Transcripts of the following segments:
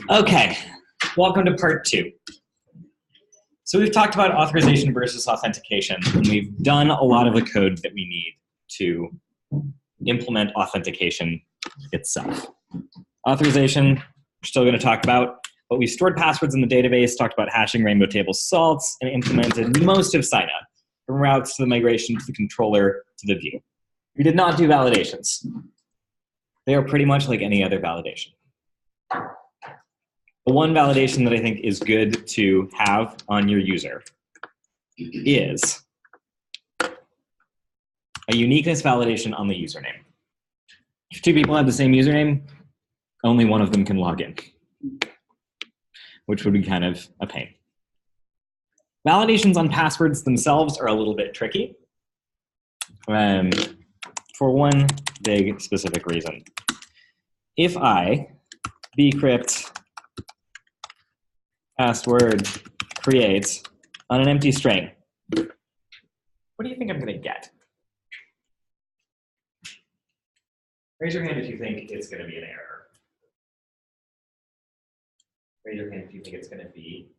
Okay, welcome to part 2. So we've talked about authorization versus authentication, and we've done a lot of the code that we need to implement authentication itself. Authorization, we're still going to talk about, but we stored passwords in the database, talked about hashing rainbow table salts, and implemented most of signup, from routes to the migration to the controller to the view. We did not do validations. They are pretty much like any other validation. The one validation that I think is good to have on your user is a uniqueness validation on the username. If 2 people have the same username, only one of them can log in, which would be kind of a pain. Validations on passwords themselves are a little bit tricky for one big specific reason. If I bcrypt password create on an empty string, what do you think I'm going to get? Raise your hand if you think it's going to be an error. Raise your hand if you think it's going to be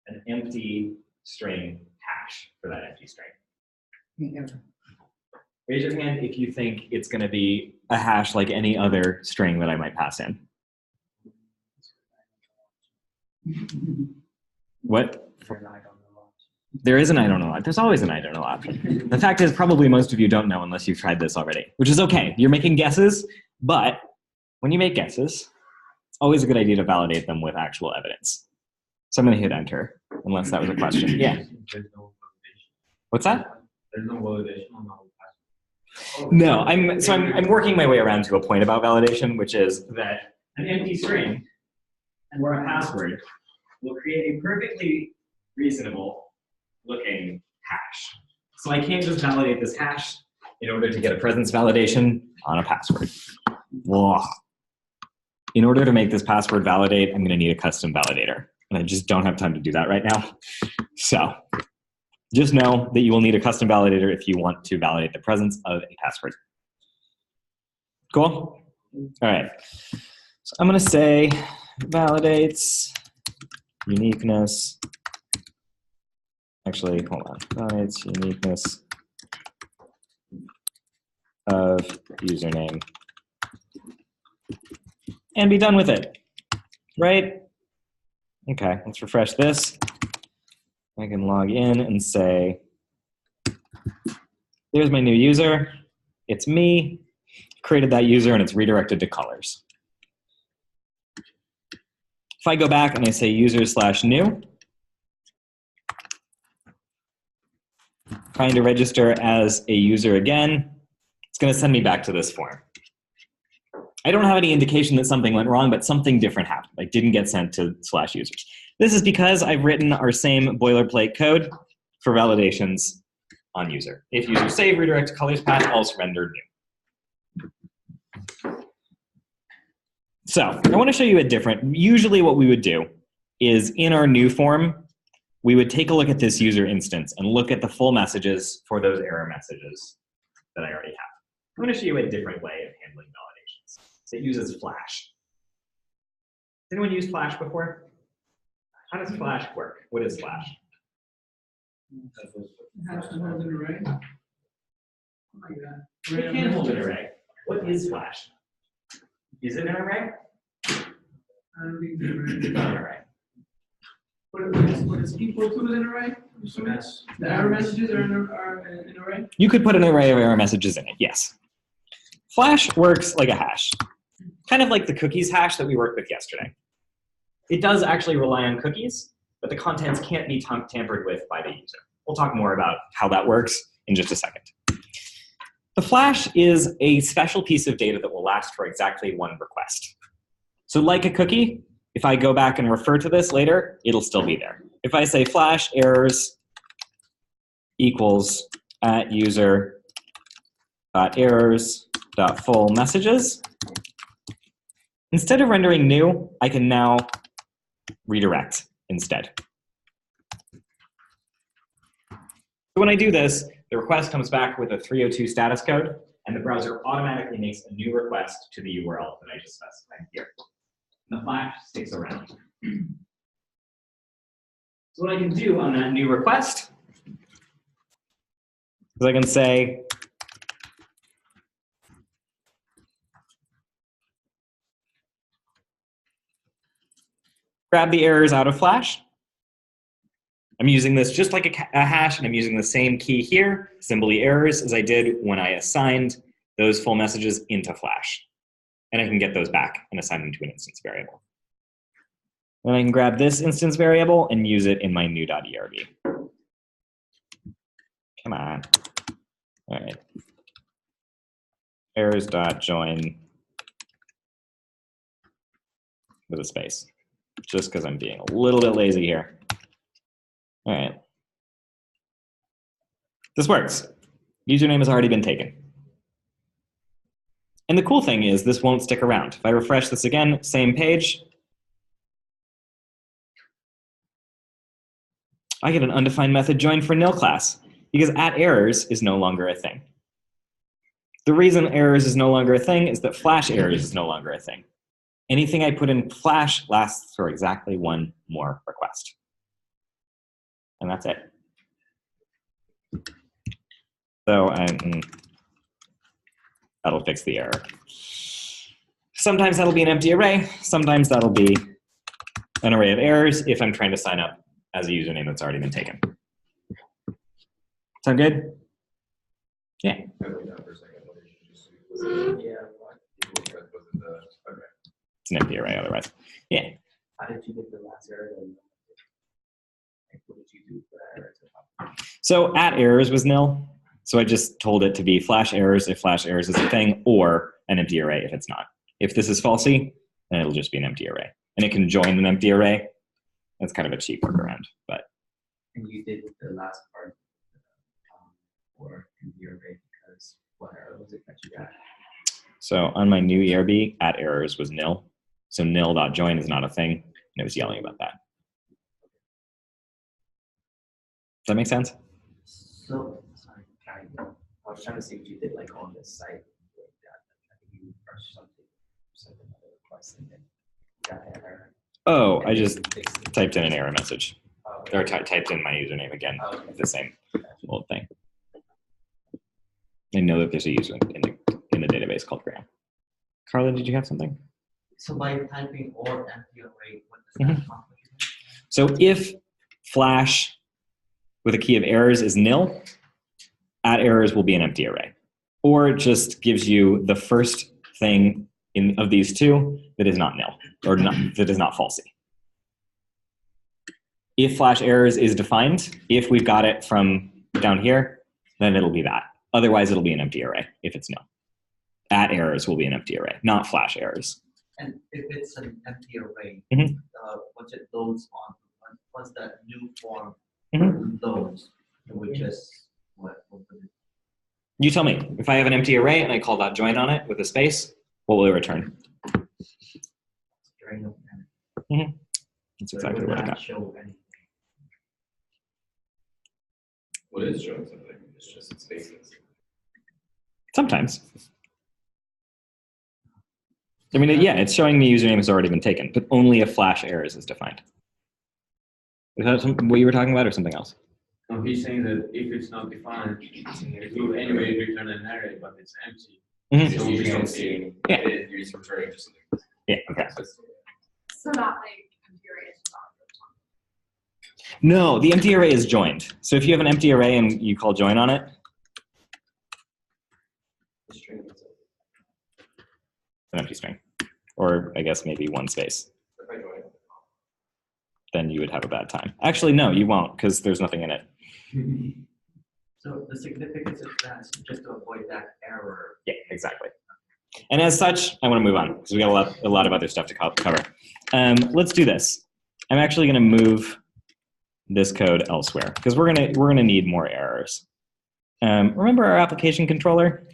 an empty string hash for that empty string. Yeah. Raise your hand if you think it's going to be a hash like any other string that I might pass in. What? There is an I don't know lot. There's always an I don't know option. The fact is, probably most of you don't know unless you've tried this already, which is okay. You're making guesses, but when you make guesses, it's always a good idea to validate them with actual evidence. So I'm going to hit enter, unless that was a question. Yeah. What's that? There's no validation on the No, I'm working my way around to a point about validation, which is that an empty string or a password will create a perfectly reasonable looking hash. So I can't just validate this hash in order to get a presence validation on a password. Whoa. In order to make this password validate, I'm going to need a custom validator. And I just don't have time to do that right now. So just know that you will need a custom validator if you want to validate the presence of a password. Cool? All right. So I'm going to say validates uniqueness. Actually, hold on. Validates uniqueness of username. And be done with it. Right? Okay, let's refresh this. I can log in and say, there's my new user. It's me. Created that user, and it's redirected to colors. If I go back and I say user/new, trying to register as a user again, it's going to send me back to this form. I don't have any indication that something went wrong, but something different happened. I didn't get sent to /users. This is because I've written our same boilerplate code for validations on user. If user save redirect to colors path, also render new. So I want to show you a different, usually what we would do is in our new form, we would take a look at this user instance and look at the full messages for those error messages that I already have. I'm going to show you a different way of handling validations. It uses Flash. Has anyone used Flash before? How does Flash work? What is Flash? It hold an array. It can hold an array. What is Flash? Is it an array? I don't think it's an array. It's not an array. What is equal to an array? So the error messages are an array? You could put an array of error messages in it, yes. Flash works like a hash, kind of like the cookies hash that we worked with yesterday. It does actually rely on cookies, but the contents can't be tampered with by the user. We'll talk more about how that works in just a second. The flash is a special piece of data that will last for exactly one request. So like a cookie, if I go back and refer to this later, it'll still be there. If I say flash errors equals at user dot errors dot full messages, instead of rendering new, I can now redirect instead. So when I do this, the request comes back with a 302 status code, and the browser automatically makes a new request to the URL that I just specified here. And the flash sticks around. So what I can do on that new request is I can say, grab the errors out of flash. I'm using this just like a hash, and I'm using the same key here, symbol errors, as I did when I assigned those full messages into flash. And I can get those back and assign them to an instance variable. Then I can grab this instance variable and use it in my new.erb. Come on. All right. Errors.join with a space, just because I'm being a little bit lazy here. All right. This works. Username has already been taken. And the cool thing is this won't stick around. If I refresh this again, same page, I get an undefined method join for nil class because @errors is no longer a thing. The reason errors is no longer a thing is that flash errors is no longer a thing. Anything I put in flash lasts for exactly one more request. And that's it. So that'll fix the error. Sometimes that'll be an empty array. Sometimes that'll be an array of errors if I'm trying to sign up as a username that's already been taken. Sound good? Yeah. It's an empty array otherwise. Yeah. How did you get the last error? What did you do for that error? So @errors was nil. So I just told it to be flash errors if flash errors is a thing, or an empty array if it's not. If this is falsy, then it'll just be an empty array. And it can join an empty array. That's kind of a cheap workaround, but. And you did the last part for empty array because what error was it that you got? So on my new ERB, @errors was nil. So nil.join is not a thing, and it was yelling about that. Does that make sense? So, sorry, I was trying to see what you did like on this site. Like that. I think you refreshed something other request and then got an error. Oh, And I then just you fixed it. typed in an error message. Oh, Or okay. typed in my username again, Oh, okay. the same old thing. I know that there's a user in the database called Graham. Carla, did you have something? So by typing or empty array, what does Mhm. that accomplish? So if flash with a key of errors is nil, @errors will be an empty array. Or it just gives you the first thing of these two that is not nil, or that is not falsy. If flash errors is defined, if we've got it from down here, then it'll be that. Otherwise, it'll be an empty array if it's nil. @errors will be an empty array, not flash errors. And if it's an empty array, Mhm. once it loads on, once that new form Mhm. loads, it would just what would it? You tell me, if I have an empty array and I call .join on it with a space, what will it return? String of That's so exactly it would what I not got. show anything. What is showing something? It's just spaces. Sometimes. I mean, yeah, it's showing the username has already been taken, but only if flash errors is defined. Is that what you were talking about or something else? No, he's saying that if it's not defined, it will anyway return an array, but it's empty. Mhm. So we don't see Yeah. it is returning just something. Yeah, okay. So not like infuriation. No, the empty array is joined. So if you have an empty array and you call join on it, The string is an empty string. Or I guess maybe one space. If I join. Then you would have a bad time. Actually, no, you won't, because there's nothing in it. So the significance of that is just to avoid that error. Yeah, exactly. And as such, I want to move on, because we got a lot of other stuff to cover. Let's do this. I'm actually going to move this code elsewhere, because we're gonna need more errors. Remember our application controller?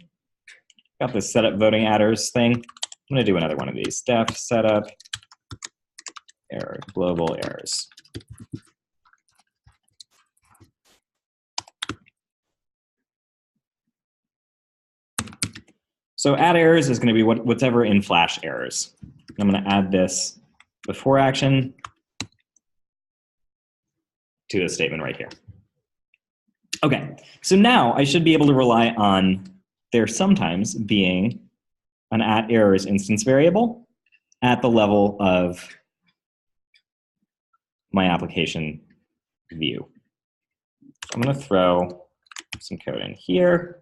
Got this setup voting adders thing. I'm gonna do another one of these. Def setup error, global errors. So add errors is going to be whatever in flash errors. I'm going to add this before action to this statement right here. Okay, so now I should be able to rely on there sometimes being an @errors instance variable at the level of my application view. I'm going to throw some code in here.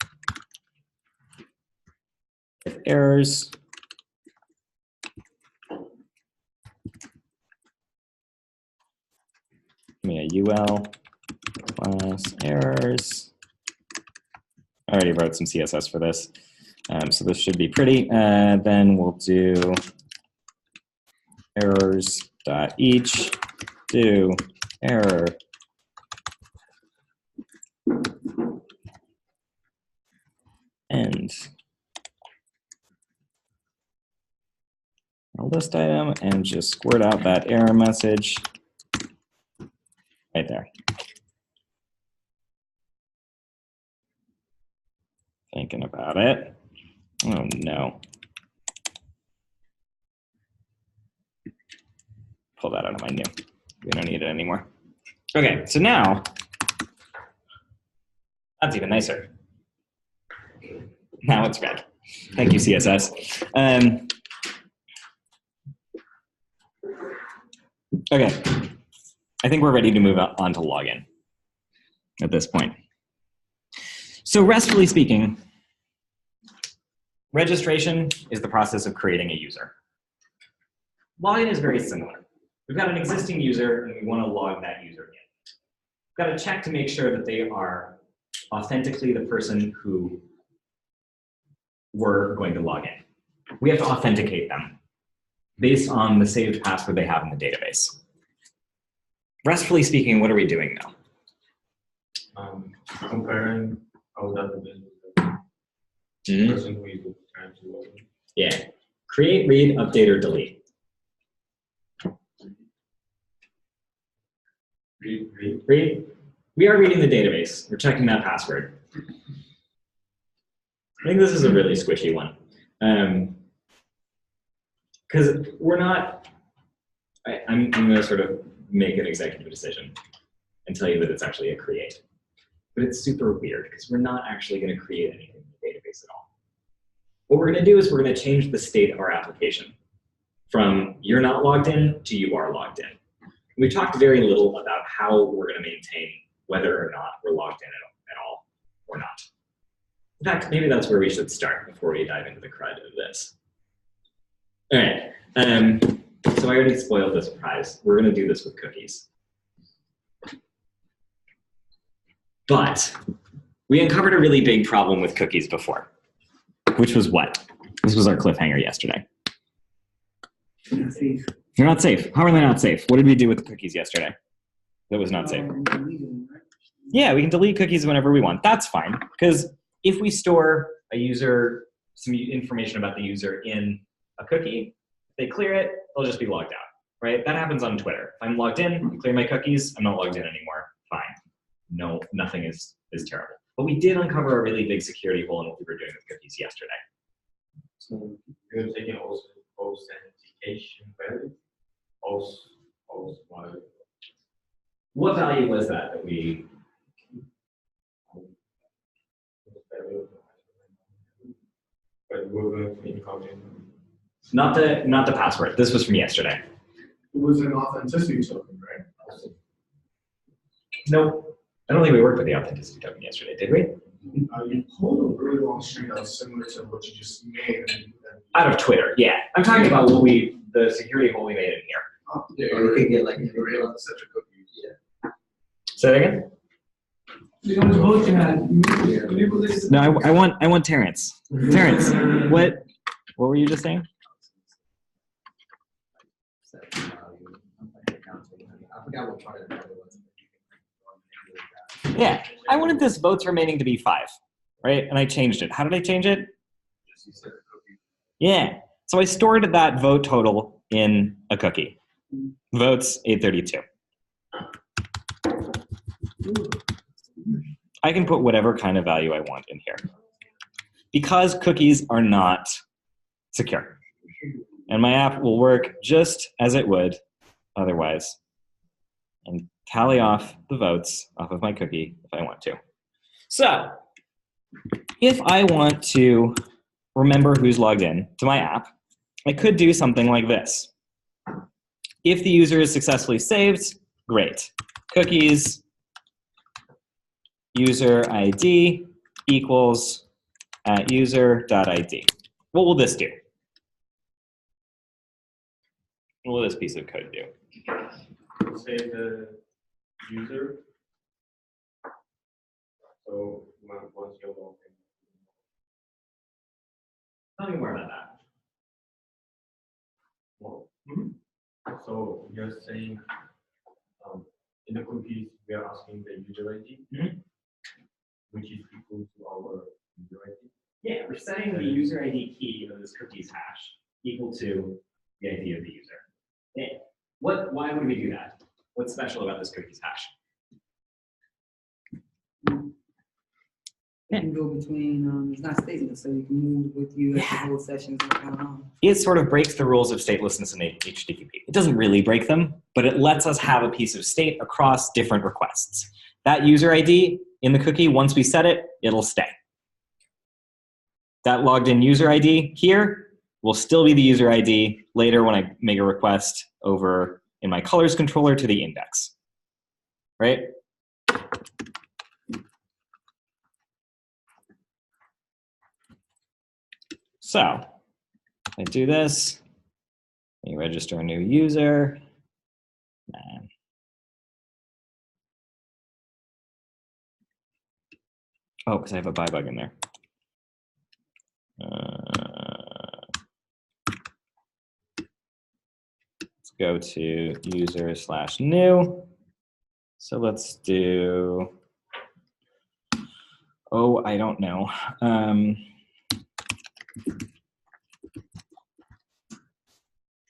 If errors, give me a UL class errors. I already wrote some CSS for this, so this should be pretty. Then we'll do errors.each do error end a list item and just squirt out that error message right there. Thinking about it. Oh no. Pull that out of my new. We don't need it anymore. Okay, so now that's even nicer. Now it's red. Thank you, CSS. Okay, I think we're ready to move on to login at this point. So RESTfully speaking, registration is the process of creating a user. Login is very similar. We've got an existing user and we want to log that user in. We've got to check to make sure that they are authentically the person who we're going to log in. We have to authenticate them based on the saved password they have in the database. RESTfully speaking, what are we doing now? Comparing our database with the person who is trying to log in. Yeah. Create, read, update, or delete. Read. We are reading the database. We're checking that password. I think this is a really squishy one. Because we're not, I'm going to sort of make an executive decision and tell you that it's actually a create. But it's super weird because we're not actually going to create anything in the database at all. What we're going to do is we're going to change the state of our application from you're not logged in to you are logged in. We talked very little about how we're going to maintain whether or not we're logged in at all or not. In fact, maybe that's where we should start before we dive into the crud of this. All right. So I already spoiled the surprise. We're going to do this with cookies. But we uncovered a really big problem with cookies before, which was what? This was our cliffhanger yesterday. They're not safe. How are they not safe? What did we do with the cookies yesterday that was not safe? Yeah, we can delete cookies whenever we want. That's fine, because if we store a user, some information about the user in a cookie, if they clear it, they'll just be logged out, right? That happens on Twitter. If I'm logged in, I clear my cookies, I'm not logged in anymore. Fine. No, nothing is terrible. But we did uncover a really big security hole in what we were doing with cookies yesterday. So you're taking also authentication value. What value was that we? But we're going to encounter. Not the password. This was from yesterday. It was an authenticity token, right? Nope. I don't think we worked with the authenticity token yesterday, did we? You pulled a really long string that was similar to what you just made. Out of Twitter, yeah. I'm talking about the security hole we made in here. Oh, Yeah, or you could get like an real on such a cookie. Yeah. Say that again? You know, both you had. No, I want Terrence. Terrence, what were you just saying? I forgot what part of the was. Yeah, I wanted this votes remaining to be 5, right? And I changed it. How did I change it? Yeah, so I stored that vote total in a cookie. Votes 832. I can put whatever kind of value I want in here. because cookies are not secure. And my app will work just as it would otherwise and tally off the votes off of my cookie if I want to. So if I want to remember who's logged in to my app, I could do something like this. If the user is successfully saved, great. Cookies user ID equals @user.id. What will this do? What will this piece of code do? Say the user. So once you're logged in. Tell me more about that. Well, so you're saying in the cookies we are asking the user ID, which is equal to our user ID. Yeah, we're setting the user ID key of this cookies hash equal to the ID of the user. Yeah. Why would we do that? What's special about this cookies hash? You can go between, it's not stateless, so you can move with you as the whole session's going on. It sort of breaks the rules of statelessness in HTTP. It doesn't really break them, but it lets us have a piece of state across different requests. That user ID in the cookie, once we set it, it'll stay. That logged in user ID here will still be the user ID later when I make a request over in my colors controller to the index, right? So I do this, you register a new user. Man. Oh, because I have a buy bug in there. Let's go to user/new. So let's do, oh, I don't know.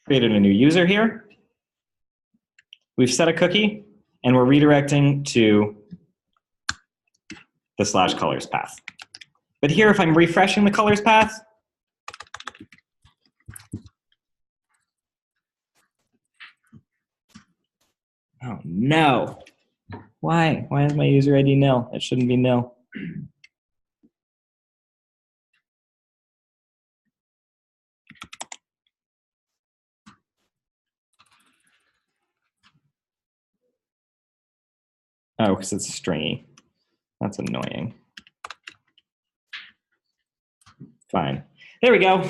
Created a new user here. We've set a cookie, and we're redirecting to the /colors path. But here, if I'm refreshing the colors path, oh no. Why? Why is my user ID nil? It shouldn't be nil. Oh, because it's stringy. That's annoying. Fine. There we go.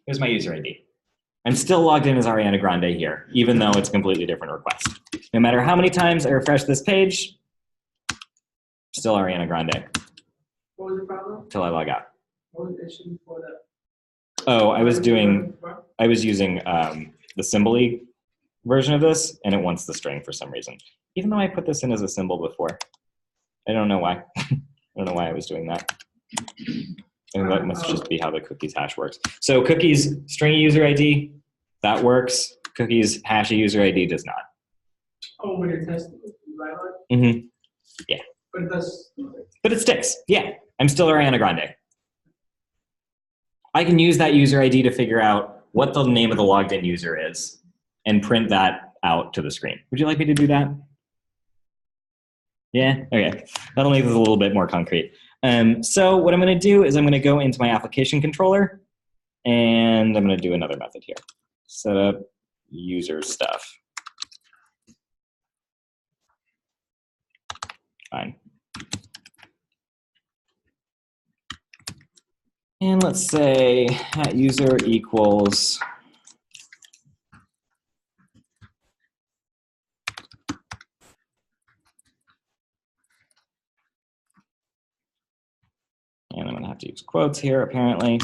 Here's my user ID. I'm still logged in as Ariana Grande here, even though it's a completely different request. No matter how many times I refresh this page, still Ariana Grande. What was the problem? Till I log out. What was the issue before that? Oh, I was using the symbol-y version of this, and it wants the string for some reason. Even though I put this in as a symbol before. I don't know why. I don't know why I was doing that. And that must just be how the cookies hash works. So cookies string user ID, that works. Cookies hash a user ID does not. Oh, when you're testing it, you write it? Mm-hmm. Yeah. But it does. But it sticks. Yeah. I'm still Ariana Grande. I can use that user ID to figure out what the name of the logged in user is and print that out to the screen. Would you like me to do that? Yeah? Okay. That'll make this a little bit more concrete. So what I'm going to do is I'm going to go into my application controller, and I'm going to do another method here. Set up user stuff. Fine. And let's say @user equals and I'm going to have to use quotes here, apparently.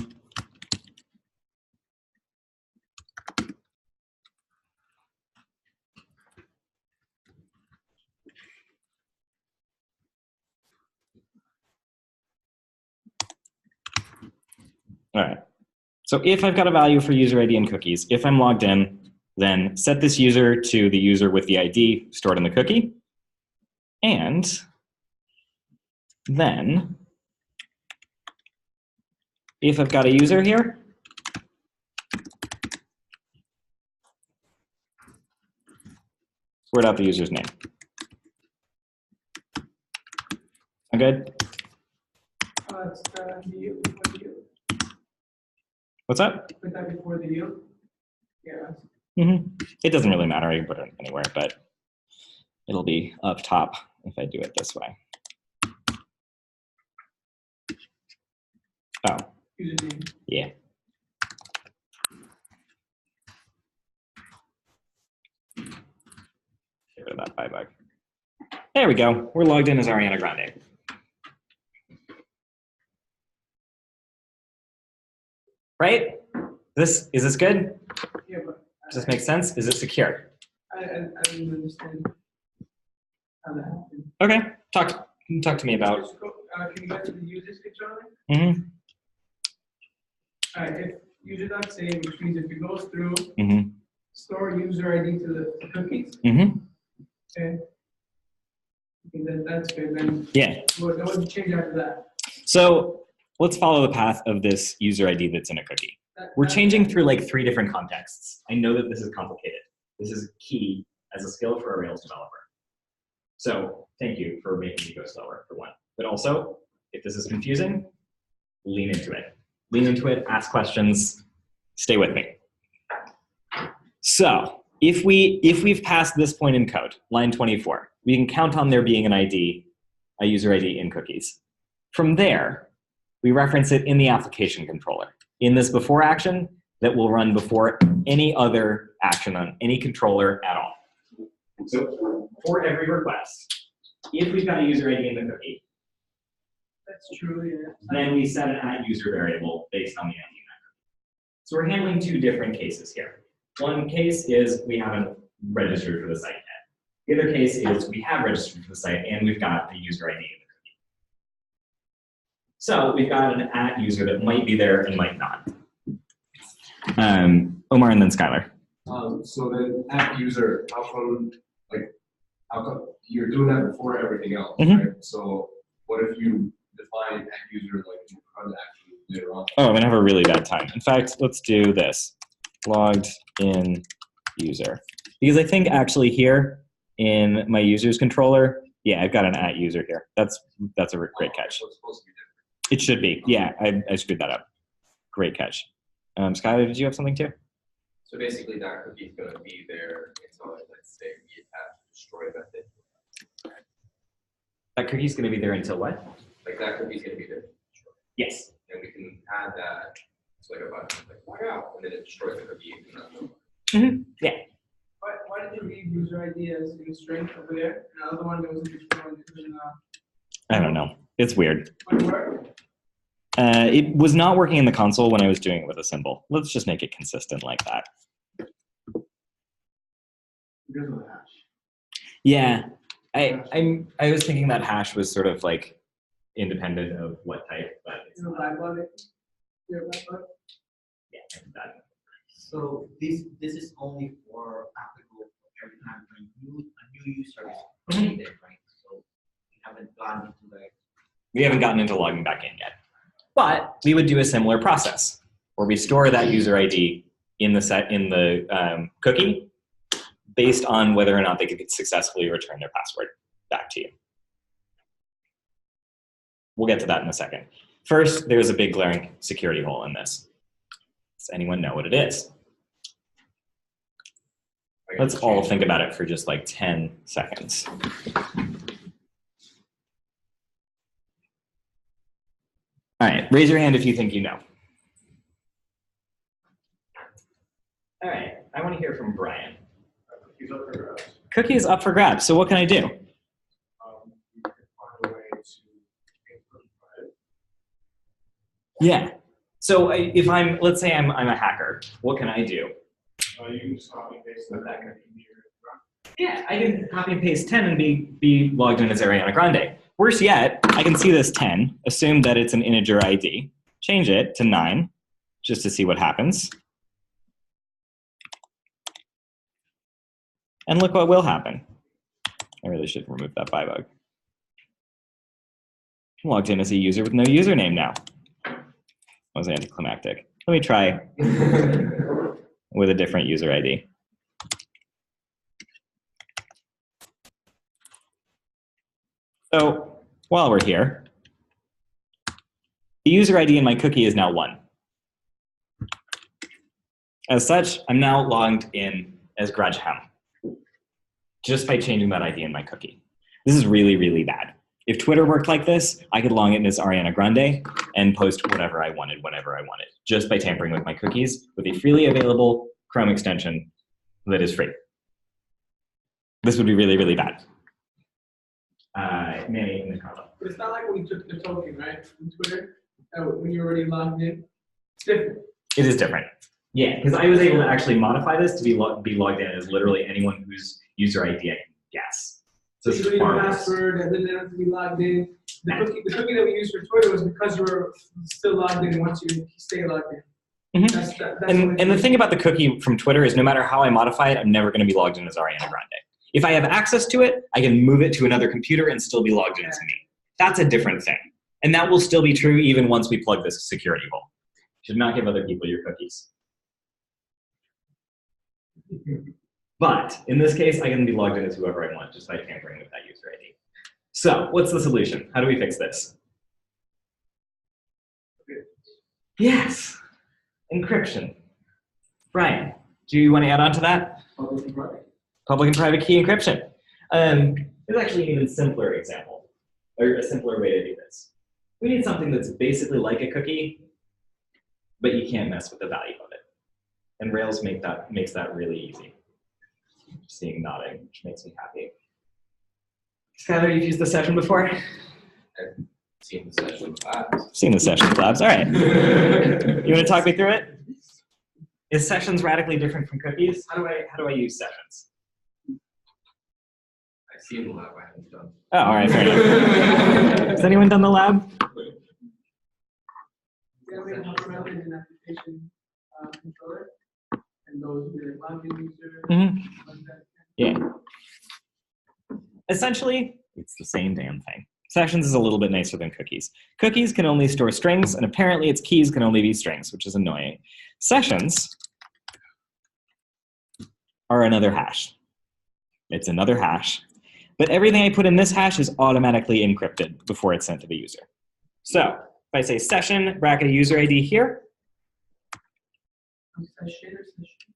All right. So if I've got a value for user ID and cookies, if I'm logged in, then set this user to the user with the ID stored in the cookie. And then if I've got a user here. Word out the user's name. I'm good? It's the yield, before the yield. What's up? Put that before the yield. Yeah. It doesn't really matter. I can put it anywhere, but it'll be up top if I do it this way. Oh, Username. yeah. Get rid of that bug. There we go. We're logged in as Ariana Grande. Right? Is this good? Yeah, but Does this make sense? Is it secure? I didn't understand how that happened. Okay. Talk to me about. Just go, can you go to the users controller? Mm-hmm. All right, if user.save, which means if it goes through, Mm-hmm. store user ID to the cookies. Mm-hmm. Okay. Okay, that's good. Then Yeah. what would you change after that? So let's follow the path of this user ID that's in a cookie. We're changing through like 3 different contexts. I know that this is complicated. This is key as a skill for a Rails developer. So thank you for making me go slower, for one. But also, if this is confusing, lean into it. Lean into it, ask questions, stay with me. So if we've passed this point in code, line 24, we can count on there being an ID, a user ID in cookies. From there, we reference it in the application controller. In this before action that will run before any other action on any controller at all. So for every request, if we've got a user ID in the cookie, That's true, yeah. then we set an @user variable based on the ID in that cookie. So we're handling 2 different cases here. One case is we haven't registered for the site yet. The other case is we have registered for the site and we've got a user ID in the cookie. So we've got an @user that might be there and might not. Omar and then Skylar. So then @user, how come you're doing that before everything else, right? So what if you define @user like in front of action later on? Oh, I'm gonna have a really bad time. In fact, let's do this. Logged in user. Because I think actually here in my users controller, yeah, I've got an @user here. That's a great catch. So it's supposed to be different. It should be. Yeah, I screwed that up. Great catch. Skylar, did you have something too? So basically that cookie is going to be there until, let's say, we attach destroy method. That cookie's gonna be there until what? Like that cookie is going to be there. Yes. And we can add that to like a button, like log out, and then it destroys the cookie. Yeah. Why did you leave user ID as in string over there? And the other one that was in I don't know. It's weird. what worked? It was not working in the console when I was doing it with a symbol. Let's just make it consistent like that. Because of the hash. Yeah, I was thinking that hash was sort of like independent of what type, but it's You know, not. black button. Yeah, black button. Yeah, it's that. So this is only for applicable every time a new user is created, right? So we haven't gone into the. We haven't gotten into logging back in yet, but we would do a similar process where we store that user ID in the cookie based on whether or not they could successfully return their password back to you. We'll get to that in a second. First, there's a big glaring security hole in this. Does anyone know what it is? Let's all think about it for just like 10 seconds. All right, raise your hand if you think you know. All right, I want to hear from Brian. He's up for grabs. Cookie is up for grabs, so what can I do? You can find a way to make cookie private. Yeah. So if let's say I'm a hacker, what can I do? You can just copy and paste that cookie here. Yeah, I can copy and paste 10 and be logged in as Ariana Grande. Worse yet, I can see this 10, assume that it's an integer ID, change it to 9, just to see what happens. And look what will happen. I really should remove that bug. I'm logged in as a user with no username now. was anticlimactic. Let me try with a different user ID. So while we're here, the user ID in my cookie is now 1. As such, I'm now logged in as Grudgeham just by changing that ID in my cookie. This is really, really bad. If Twitter worked like this, I could log in as Ariana Grande and post whatever I wanted, whenever I wanted, just by tampering with my cookies with a freely available Chrome extension that is free. This would be really, really bad. Manny and then Carla. But it's not like when we took the token, right, from Twitter, when you're already logged in. It's different. It is different. Yeah, because I was able to actually modify this to be logged in as literally anyone whose user ID I can guess. So So it's you need a far worse. password, and then they don't have to be logged in. The cookie that we used for Twitter was because you were still logged in once you stay logged in. Mhm. That's And the thing about the cookie from Twitter is no matter how I modify it, I'm never going to be logged in as Ariana Grande. If I have access to it, I can move it to another computer and still be logged in as me. That's a different thing. And that will still be true even once we plug this security hole. You should not give other people your cookies. But in this case, I can be logged in as whoever I want just by tampering with that user ID. So what's the solution? How do we fix this? Yes, encryption. Brian, do you want to add on to that? Public and private. Public and private key encryption. There's actually an even simpler example, or a simpler way to do this. We need something that's basically like a cookie, but you can't mess with the value of it. And Rails makes that really easy. Seeing nodding, which makes me happy. Skylar, you've used the session before? Seen the session labs. Seen the session labs, all right. You want to talk me through it? Is sessions radically different from cookies? How do I use sessions? I've seen the lab, I haven't done. Oh, all right, fair enough. Has anyone done the lab? Yeah, we have a relevant application controller, and those with a login user. Mm-hmm. Like that. Yeah. Essentially, it's the same damn thing. Sessions is a little bit nicer than cookies. Cookies can only store strings, and apparently its keys can only be strings, which is annoying. Sessions are another hash. It's another hash. But everything I put in this hash is automatically encrypted before it's sent to the user. So if I say session, bracket a user ID here,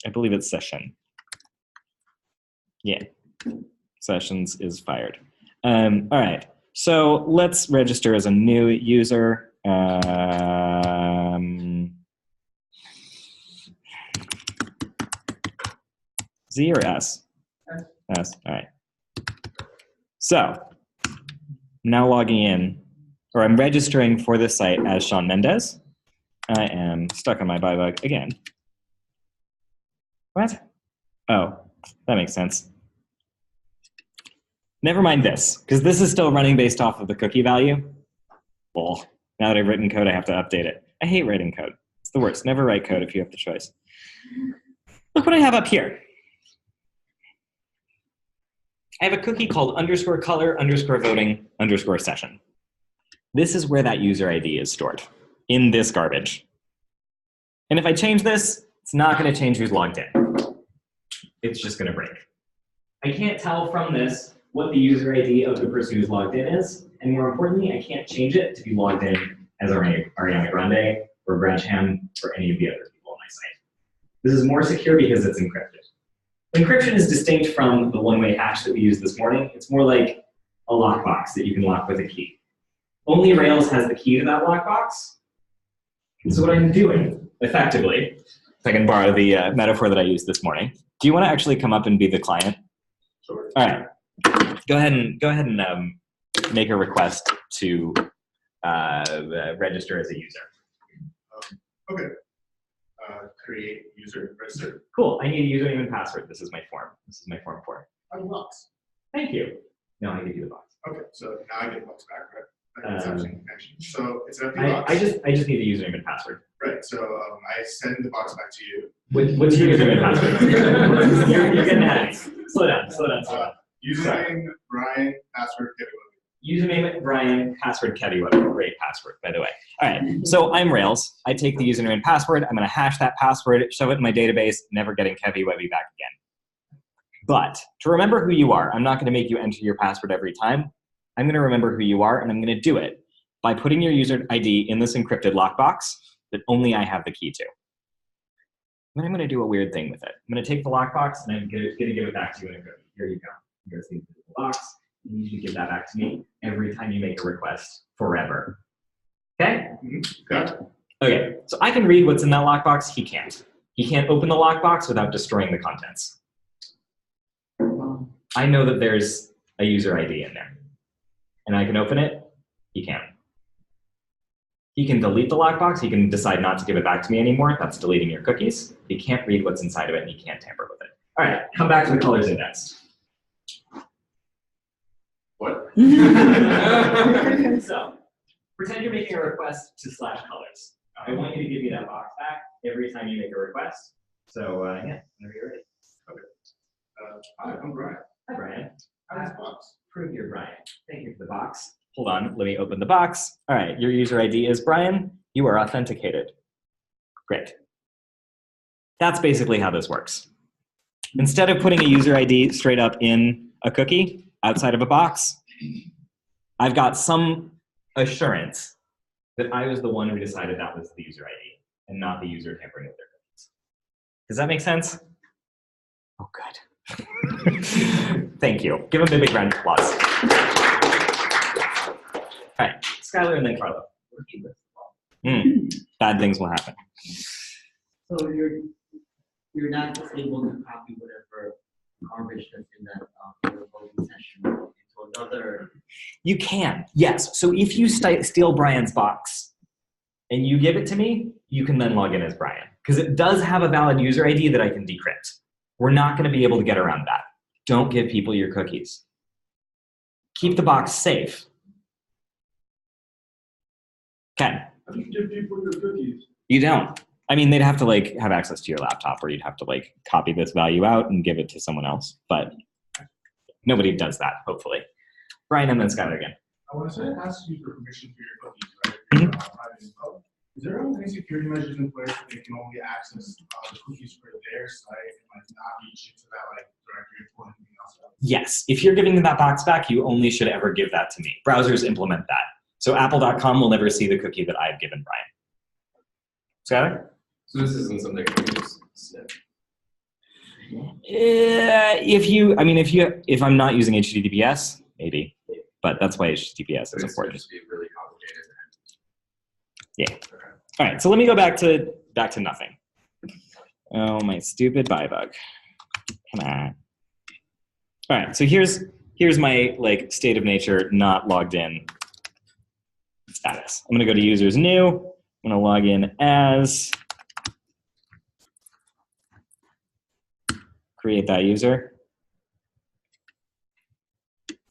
I believe it's session. Yeah, sessions is fired. All right, so let's register as a new user. Z or S? S, all right. So, I'm now logging in, or I'm registering for this site as Sean Mendez. I am stuck on my bybug again. What? Oh, that makes sense. Never mind this, because this is still running based off of the cookie value. Well, now that I've written code, I have to update it. I hate writing code. It's the worst. Never write code if you have the choice. Look what I have up here. I have a cookie called _color_voting_session. This is where that user ID is stored, in this garbage. And if I change this, it's not going to change who's logged in. It's just going to break. I can't tell from this what the user ID of the person who's logged in is, and more importantly, I can't change it to be logged in as Ariana Grande or Grudgeham or any of the other people on my site. This is more secure because it's encrypted. Encryption is distinct from the one-way hash that we used this morning. It's more like a lockbox that you can lock with a key. Only Rails has the key to that lockbox. And so what I'm doing, effectively, if I can borrow the metaphor that I used this morning, do you want to actually come up and be the client? Sure. All right. Go ahead and make a request to register as a user. Okay. Create user register. Cool. I need a username and password. This is my form. This is my form 4. Unlocks. Thank you. No, I give you the box. Okay, so now I get box back, right? It's actually connection. So it's an empty I box. just need a username and password. Right. So I send the box back to you. What's your username and password? you're getting ahead. Slow down. Username Brian, password Kevin. Username Brian, password Kevy Webby. Great password, by the way. All right, so I'm Rails. I take the username and password. I'm going to hash that password, shove it in my database, never getting Kevy Webby back again. But to remember who you are, I'm not going to make you enter your password every time. I'm going to remember who you are, and I'm going to do it by putting your user ID in this encrypted lockbox that only I have the key to. Then I'm going to do a weird thing with it. I'm going to take the lockbox, and I'm going to give it back to you in a cookie. Here you go. Here's the invisible box. You need to give that back to me every time you make a request forever. Okay? Got it. Okay, so I can read what's in that lockbox. He can't. He can't open the lockbox without destroying the contents. I know that there's a user ID in there. And I can open it. He can't. He can delete the lockbox. He can decide not to give it back to me anymore. That's deleting your cookies. He can't read what's inside of it, and he can't tamper with it. All right, come back to the colors index. What? So, pretend you're making a request to /colors. I want you to give me that box back every time you make a request. So, yeah, whenever you're ready. Hi, I'm Brian. Hi, Brian. How's box? Prove you're Brian. Thank you for the box. Hold on, let me open the box. All right, your user ID is Brian. You are authenticated. Great. That's basically how this works. Instead of putting a user ID straight up in a cookie outside of a box, I've got some assurance that I was the one who decided that was the user ID and not the user tampering with their cookies. Does that make sense? Oh, good. Thank you. Give them a big round of applause. All right, Skylar and then Carlo. Bad things will happen. So you're not just able to copy whatever garbage that's in that voting session into another. You can, yes. So if you steal Brian's box and you give it to me, you can then log in as Brian. Because it does have a valid user ID that I can decrypt. We're not going to be able to get around that. Don't give people your cookies. Keep the box safe. Okay. How do you give people your cookies? You don't. I mean, they'd have to like have access to your laptop, or you'd have to like copy this value out and give it to someone else. But nobody does that, hopefully. Brian and then Skylar again. I want to ask you for permission for your cookies, right? If you're, private and public. Is there any security measures in place that they can only access the cookies for their site and like not be shipped to that like directory or anything else? Yes, if you're giving them that box back, you only should ever give that to me. Browsers implement that. So apple.com will never see the cookie that I've given Brian. Skylar? So this isn't something we can just snip. If I'm not using HTTPS, maybe, but that's why HTTPS is This would important. just be really complicated. Yeah. Okay. All right, so let me go back to nothing. Oh, my stupid bug. Come on. All right, so here's my like state of nature not logged in status. I'm gonna go to users new. I'm gonna log in as, create that user.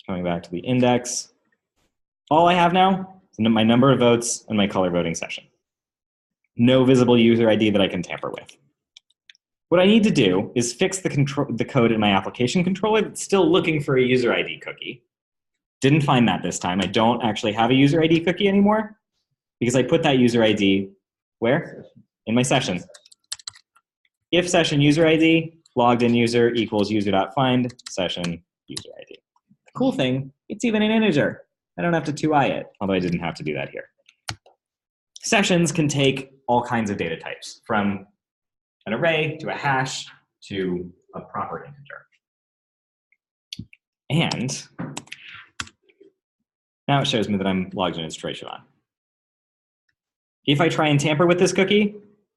Coming back to the index. All I have now is my number of votes and my color voting session. No visible user ID that I can tamper with. What I need to do is fix the code in my application controller that's still looking for a user ID cookie. Didn't find that this time. I don't actually have a user ID cookie anymore because I put that user ID where? In my session. If session user ID, logged in user equals user.find session user ID. The cool thing, it's even an integer. I don't have to 2i it, although I didn't have to do that here. Sessions can take all kinds of data types, from an array to a hash to a proper integer. And now it shows me that I'm logged in as Troy Siobhan. If I try and tamper with this cookie,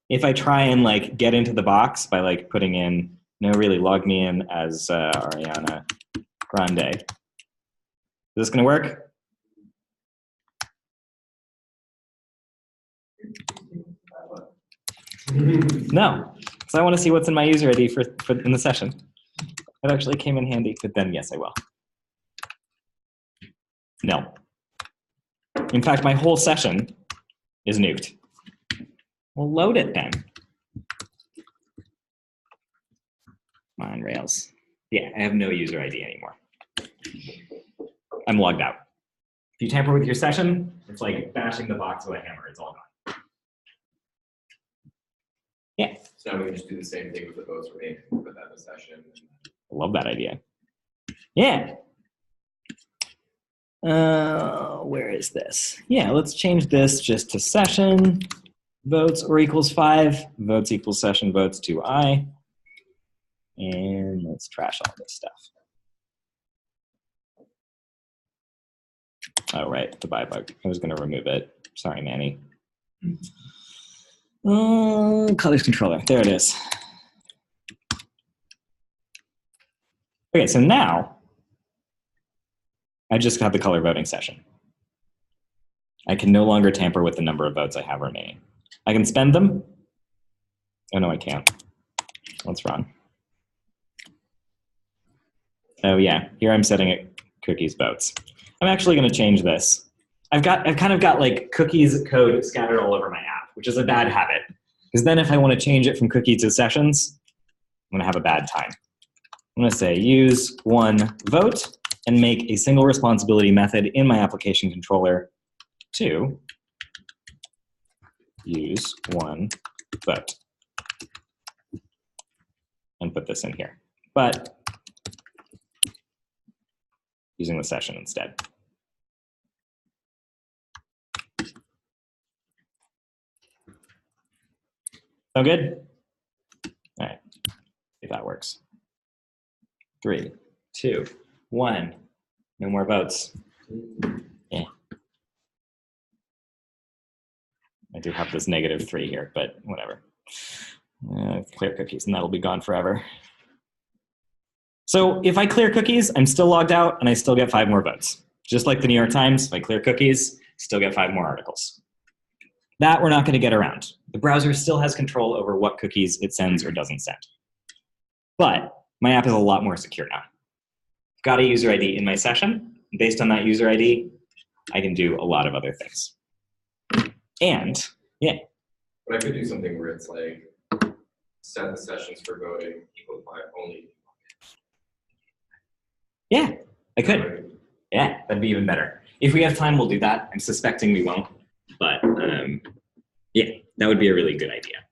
if I try and like get into the box by like putting in, no, really log me in as Ariana Grande. Is this gonna work? No, because I want to see what's in my user ID for in the session. It actually came in handy, but then yes, I will. No. In fact, my whole session is nuked. Well, load it then. Come on, Rails. Yeah, I have no user ID anymore. I'm logged out. If you tamper with your session, it's like bashing the box with a hammer. It's all gone. Yeah. So now we can just do the same thing with the votes remaining, put that in the session. I love that idea. Yeah. Where is this? Yeah, let's change this just to session. Votes or equals 5. Votes equals session votes to I. And let's trash all this stuff. Oh, right, the buy bug. I was going to remove it. Sorry, Manny. Colors controller. There it is. Okay, so now I just got the color voting session. I can no longer tamper with the number of votes I have remaining. I can spend them. Oh, no, I can't. What's wrong? Oh, yeah, here I'm setting it cookies votes. I'm actually going to change this. I've kind of got like cookies code scattered all over my app, which is a bad habit. Because then if I want to change it from cookie to sessions, I'm going to have a bad time. I'm going to say use one vote and make a single responsibility method in my application controller to use one vote. And put this in here. But using the session instead. Sound good? All right, see if that works. 3, 2, 1. No more votes. Yeah. I do have this -3 here, but whatever. Clear cookies, and that'll be gone forever. So if I clear cookies, I'm still logged out, and I still get 5 more votes. Just like the New York Times, if I clear cookies, still get 5 more articles. That we're not going to get around. The browser still has control over what cookies it sends or doesn't send. But my app is a lot more secure now. I've got a user ID in my session. Based on that user ID, I can do a lot of other things. And, yeah. But I could do something where it's like, set the sessions for voting equal to 5 only. Yeah, I could. Yeah, that'd be even better. If we have time, we'll do that. I'm suspecting we won't. But yeah, that would be a really good idea.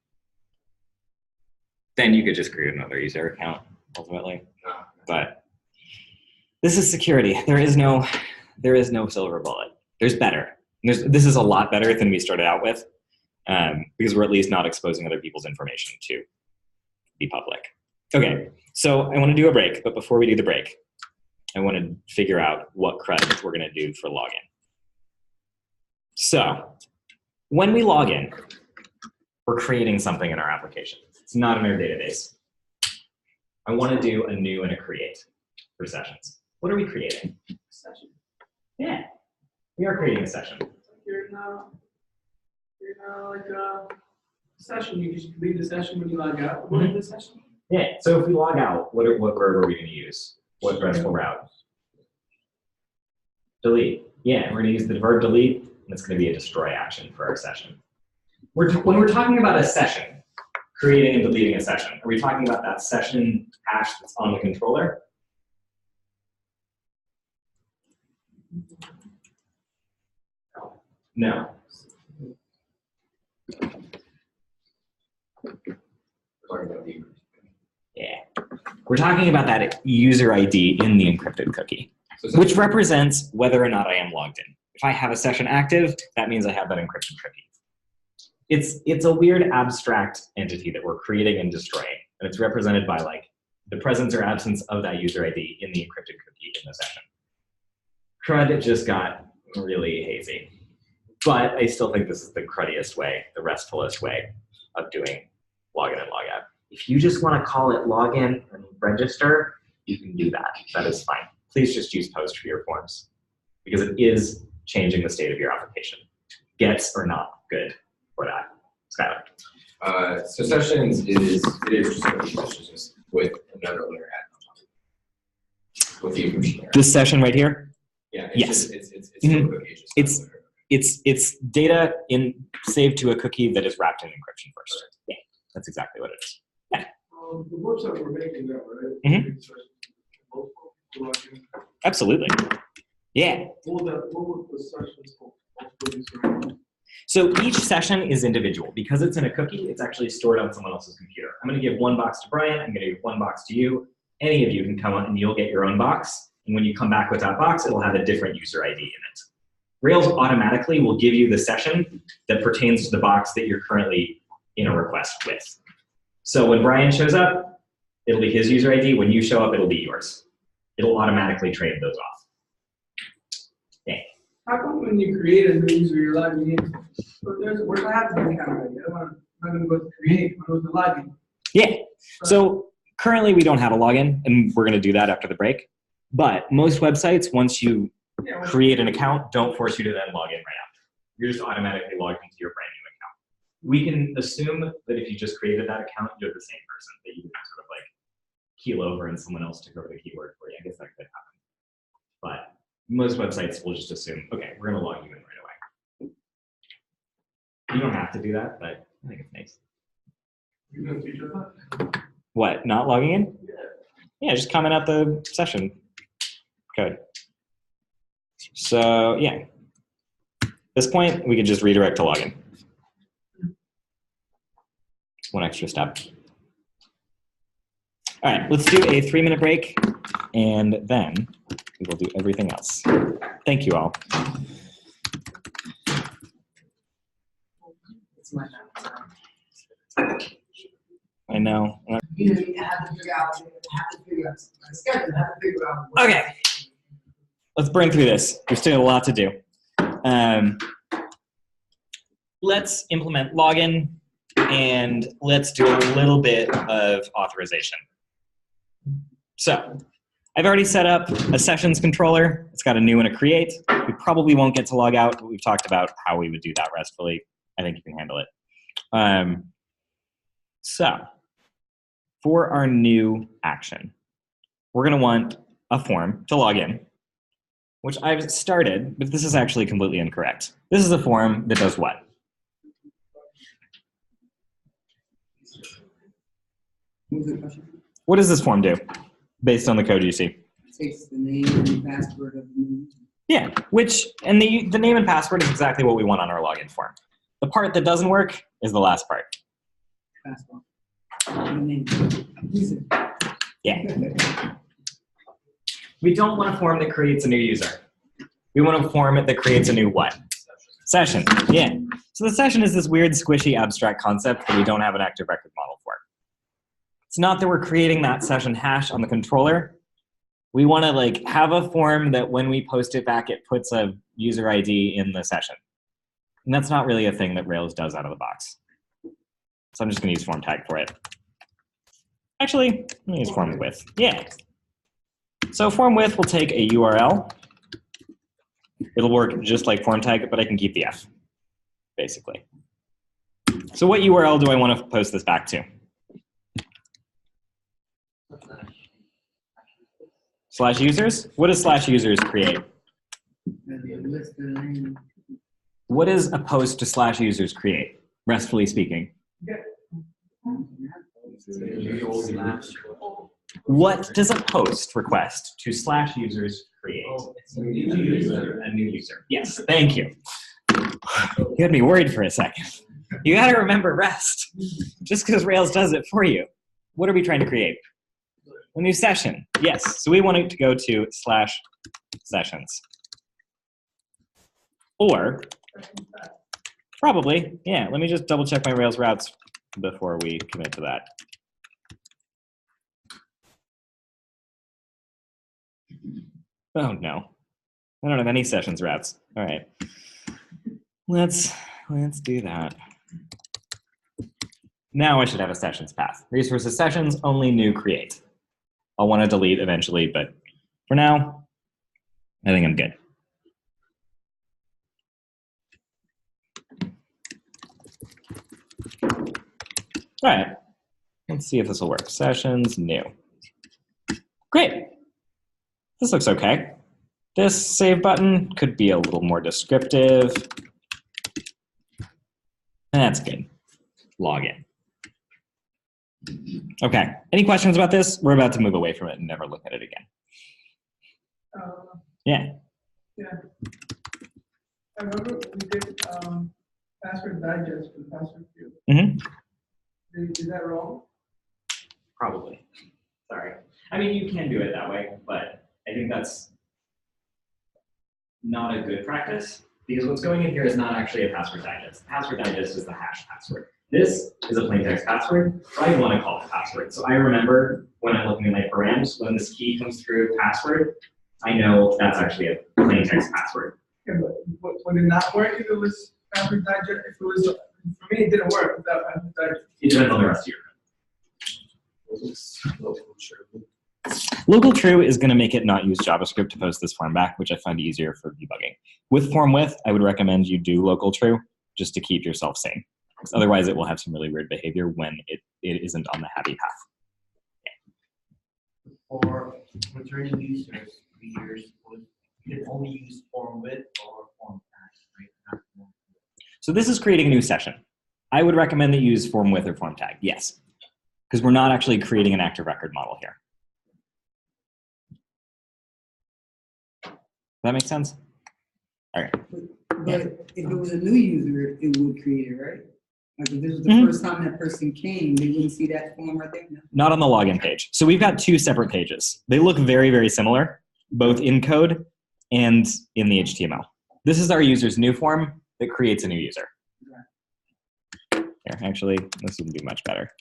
Then you could just create another user account, ultimately. But this is security. There is no silver bullet. There's better. This is a lot better than we started out with, because we're at least not exposing other people's information to be public. Okay, so I want to do a break, but before we do the break, I want to figure out what CRUD we're going to do for login. So when we log in, we're creating something in our application. It's not in our database. I want to do a new and a create for sessions. What are we creating? Session. Yeah, we are creating a session. You're now like a session. You just leave the session when you log out. What is the session? Yeah, so if we log out, what verb are we going to use? What RESTful route? Delete. Yeah, we're going to use the verb delete, and it's going to be a destroy action for our session. When we're talking about a session, creating and deleting a session, are we talking about that session hash that's on the controller? No. Yeah. We're talking about that user ID in the encrypted cookie, which represents whether or not I am logged in. If I have a session active, that means I have that encrypted cookie. It's a weird abstract entity that we're creating and destroying, and it's represented by like the presence or absence of that user ID in the encrypted cookie in the session. CRUD just got really hazy, but I still think this is the cruddiest way, the restfulest way of doing login and logout. If you just want to call it login and register, you can do that. That is fine. Please just use post for your forms, because it is changing the state of your application. Gets or not good for that. Skylar. So sessions is just a sessions with another layer added on top. With the encryption layer. This session right here? Yeah. Yes. It's It's data saved to a cookie that is wrapped in encryption first. Yeah, that's exactly what it is. Yeah. The website we're making now, right? Mm-hmm. Absolutely. Yeah. What would the sessions called? So each session is individual. Because it's in a cookie, it's actually stored on someone else's computer. I'm going to give one box to Brian. I'm going to give one box to you. Any of you can come on and you'll get your own box. And when you come back with that box, it'll have a different user ID in it. Rails automatically will give you the session that pertains to the box that you're currently in a request with. So when Brian shows up, it'll be his user ID. When you show up, it'll be yours. It'll automatically trade those off. Okay. How come when you create a new user, you're logging in? But where's the happening kind of idea? I'm not going to go to create, I'm going to login. Yeah. So currently we don't have a login, and we're going to do that after the break. But most websites, once you create an account, don't force you to then log in right after. You're just automatically logged into your brand new account. We can assume that if you just created that account, you're the same person, that you didn't sort of like keel over and someone else took over the keyword for you. I guess that could happen. But most websites will just assume, okay, we're going to log you in right away. You don't have to do that, but I think it's nice. You gonna teach us that? What, not logging in? Yeah, just comment out the session code. So yeah, at this point, we could just redirect to login. One extra step. All right, let's do a 3-minute break, and then we will do everything else. Thank you all. It's my I know. You know, you have to figure out, my schedule, have to figure out. Okay, let's burn through this. There's still a lot to do. Let's implement login, and let's do a little bit of authorization. So, I've already set up a sessions controller. It's got a new and a create. We probably won't get to log out, but we've talked about how we would do that restfully. I think you can handle it. So, for our new action, we're going to want a form to log in, which I've started, but this is actually completely incorrect. This is a form that does what? What does this form do, based on the code you see? Takes the name and password of the user. Yeah, and the name and password is exactly what we want on our login form. The part that doesn't work is the last part. Password. Name. User. Yeah. We don't want a form that creates a new user. We want a form that creates a new what? Session. Yeah. So the session is this weird, squishy, abstract concept that we don't have an active record model for. It's not that we're creating that session hash on the controller. We want to like have a form that when we post it back, it puts a user ID in the session. And that's not really a thing that Rails does out of the box. So I'm just going to use form tag for it. Actually, let me use form with. Yeah. So form with will take a URL. It'll work just like form tag, but I can keep the F, basically. So what URL do I want to post this back to? Slash users? What does slash users create? What does a post to slash users create, restfully speaking? What does a post request to slash users create? A new user. A new user. Yes, thank you. You had me worried for a second. You got to remember REST. Just because Rails does it for you. What are we trying to create? A new session. Yes, so we want it to go to slash sessions. Or, probably, yeah, let me just double check my Rails routes before we commit to that. Oh no, I don't have any sessions routes. All right, let's do that. Now I should have a sessions path. Resources sessions, only new create. I'll want to delete eventually, but for now, I think I'm good. All right, let's see if this will work. Sessions, new. Great. This looks okay. This save button could be a little more descriptive. That's good. Log in. Okay, any questions about this? We're about to move away from it and never look at it again. Yeah. Yeah. I remember we did password digest for the password field. Is that wrong? Probably. Sorry. I mean, you can do it that way, but I think that's not a good practice because what's going in here is not actually a password digest. Password digest is the hash password. This is a plain text password, so I want to call it password. So I remember when I'm looking at my params, when this key comes through password, I know that's actually a plain text password. Yeah, but would it not work if it was password digest? If it was, for me, it didn't work without password digest. It depends on the rest of your code. Local true is going to make it not use JavaScript to post this form back, which I find easier for debugging. With form width, I would recommend you do local true just to keep yourself sane. Because otherwise, it will have some really weird behavior when it isn't on the happy path. For returning users, readers, you can only use form width or form tag, right? So this is creating a new session. I would recommend that you use form width or form tag, yes. Because we're not actually creating an active record model here. Does that make sense? All right. But if it was a new user, it would create it, right? Like if this was the first time that person came, they wouldn't see that form right there? No? Not on the login page. So we've got two separate pages. They look very, very similar, both in code and in the HTML. This is our user's new form that creates a new user. Here, actually, this would be much better.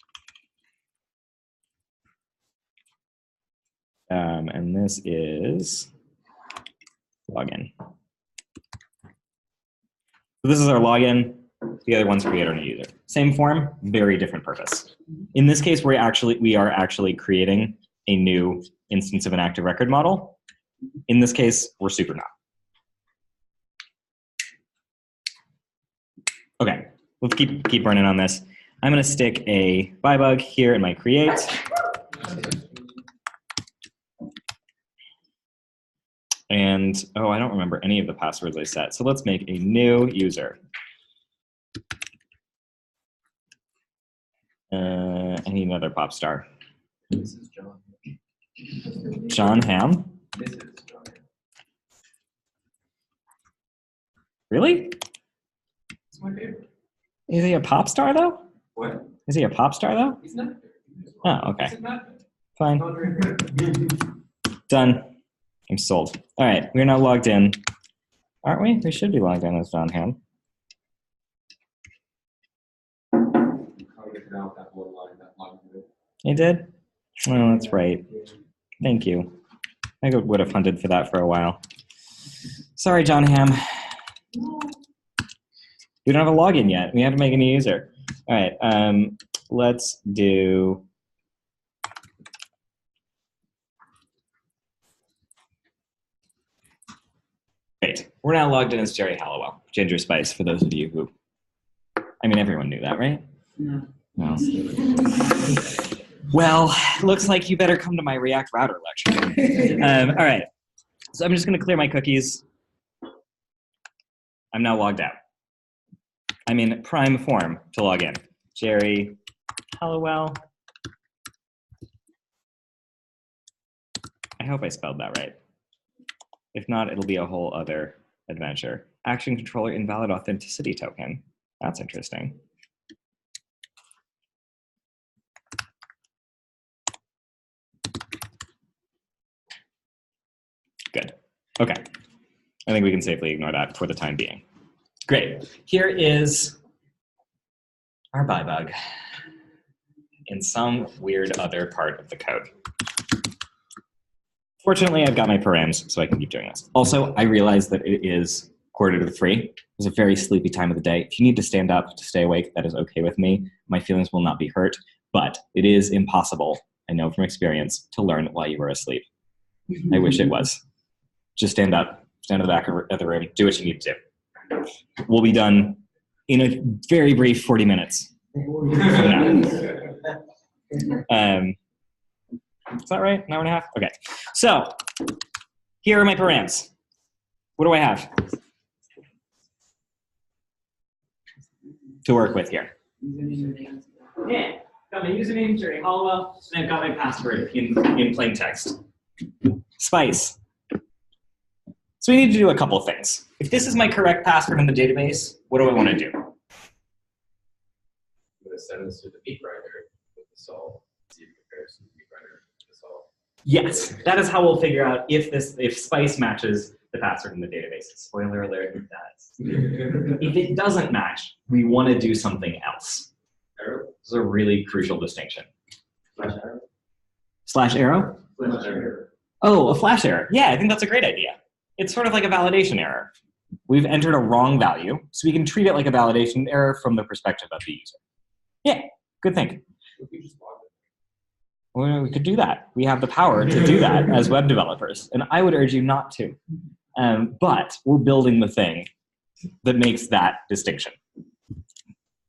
And this is login. So this is our login. The other one's create our new user. Same form, very different purpose. In this case, we are actually creating a new instance of an active record model. In this case, we're super not. Okay, let's keep running on this. I'm going to stick a bybug here in my create. And, oh, I don't remember any of the passwords I set. So let's make a new user. I need another pop star. This is John. John Ham? This is John. Really? It's my favorite. Is he a pop star, though? What? Is he a pop star, though? He's not. Oh, okay. He's not. Fine. Not very good. Done. I'm sold. All right, we're now logged in. Aren't we? We should be logged in as John Ham. How to get out that one line, that line. You did? Oh, that's right. Thank you. I would have hunted for that for a while. Sorry, John Ham. We don't have a login yet. We have to make a new user. All right, let's do... Great. We're now logged in as Jerry Hallowell, Ginger Spice, for those of you who... I mean, everyone knew that, right? No. No. Well, looks like you better come to my React Router lecture. All right. So I'm just going to clear my cookies. I'm now logged out. I'm in prime form to log in. Jerry Hallowell. I hope I spelled that right. If not, it'll be a whole other adventure. Action controller invalid authenticity token. That's interesting. Good. Okay. I think we can safely ignore that for the time being. Great. Here is our bybug in some weird other part of the code. Fortunately, I've got my params, so I can keep doing this. Also, I realize that it is 2:45. It's a very sleepy time of the day. If you need to stand up to stay awake, that is okay with me. My feelings will not be hurt, but it is impossible, I know from experience, to learn while you are asleep. I wish it was. Just stand up, stand at the back of the room, do what you need to do. We'll be done in a very brief 40 minutes. Is that right? An hour and a half? Okay. So, here are my params. What do I have to work with here? Yeah, got my username, Jerry Hallowell, and I've got my password in plain text. Spice. So we need to do a couple things. If this is my correct password in the database, what do I want to do? I'm gonna send this to the meat grinder with the salt, see if it compares to the meat grinder with the salt. Yes, that is how we'll figure out if spice matches the password in the database. Spoiler alert, it does. If it doesn't match, we want to do something else. Arrow? This is a really crucial distinction. Flash arrow? Slash arrow? Flash arrow. Oh, a flash error. Yeah, I think that's a great idea. It's sort of like a validation error. We've entered a wrong value, so we can treat it like a validation error from the perspective of the user. Yeah, good thing. If we just log it. Well, we could do that. We have the power to do that as web developers, and I would urge you not to. But we're building the thing that makes that distinction.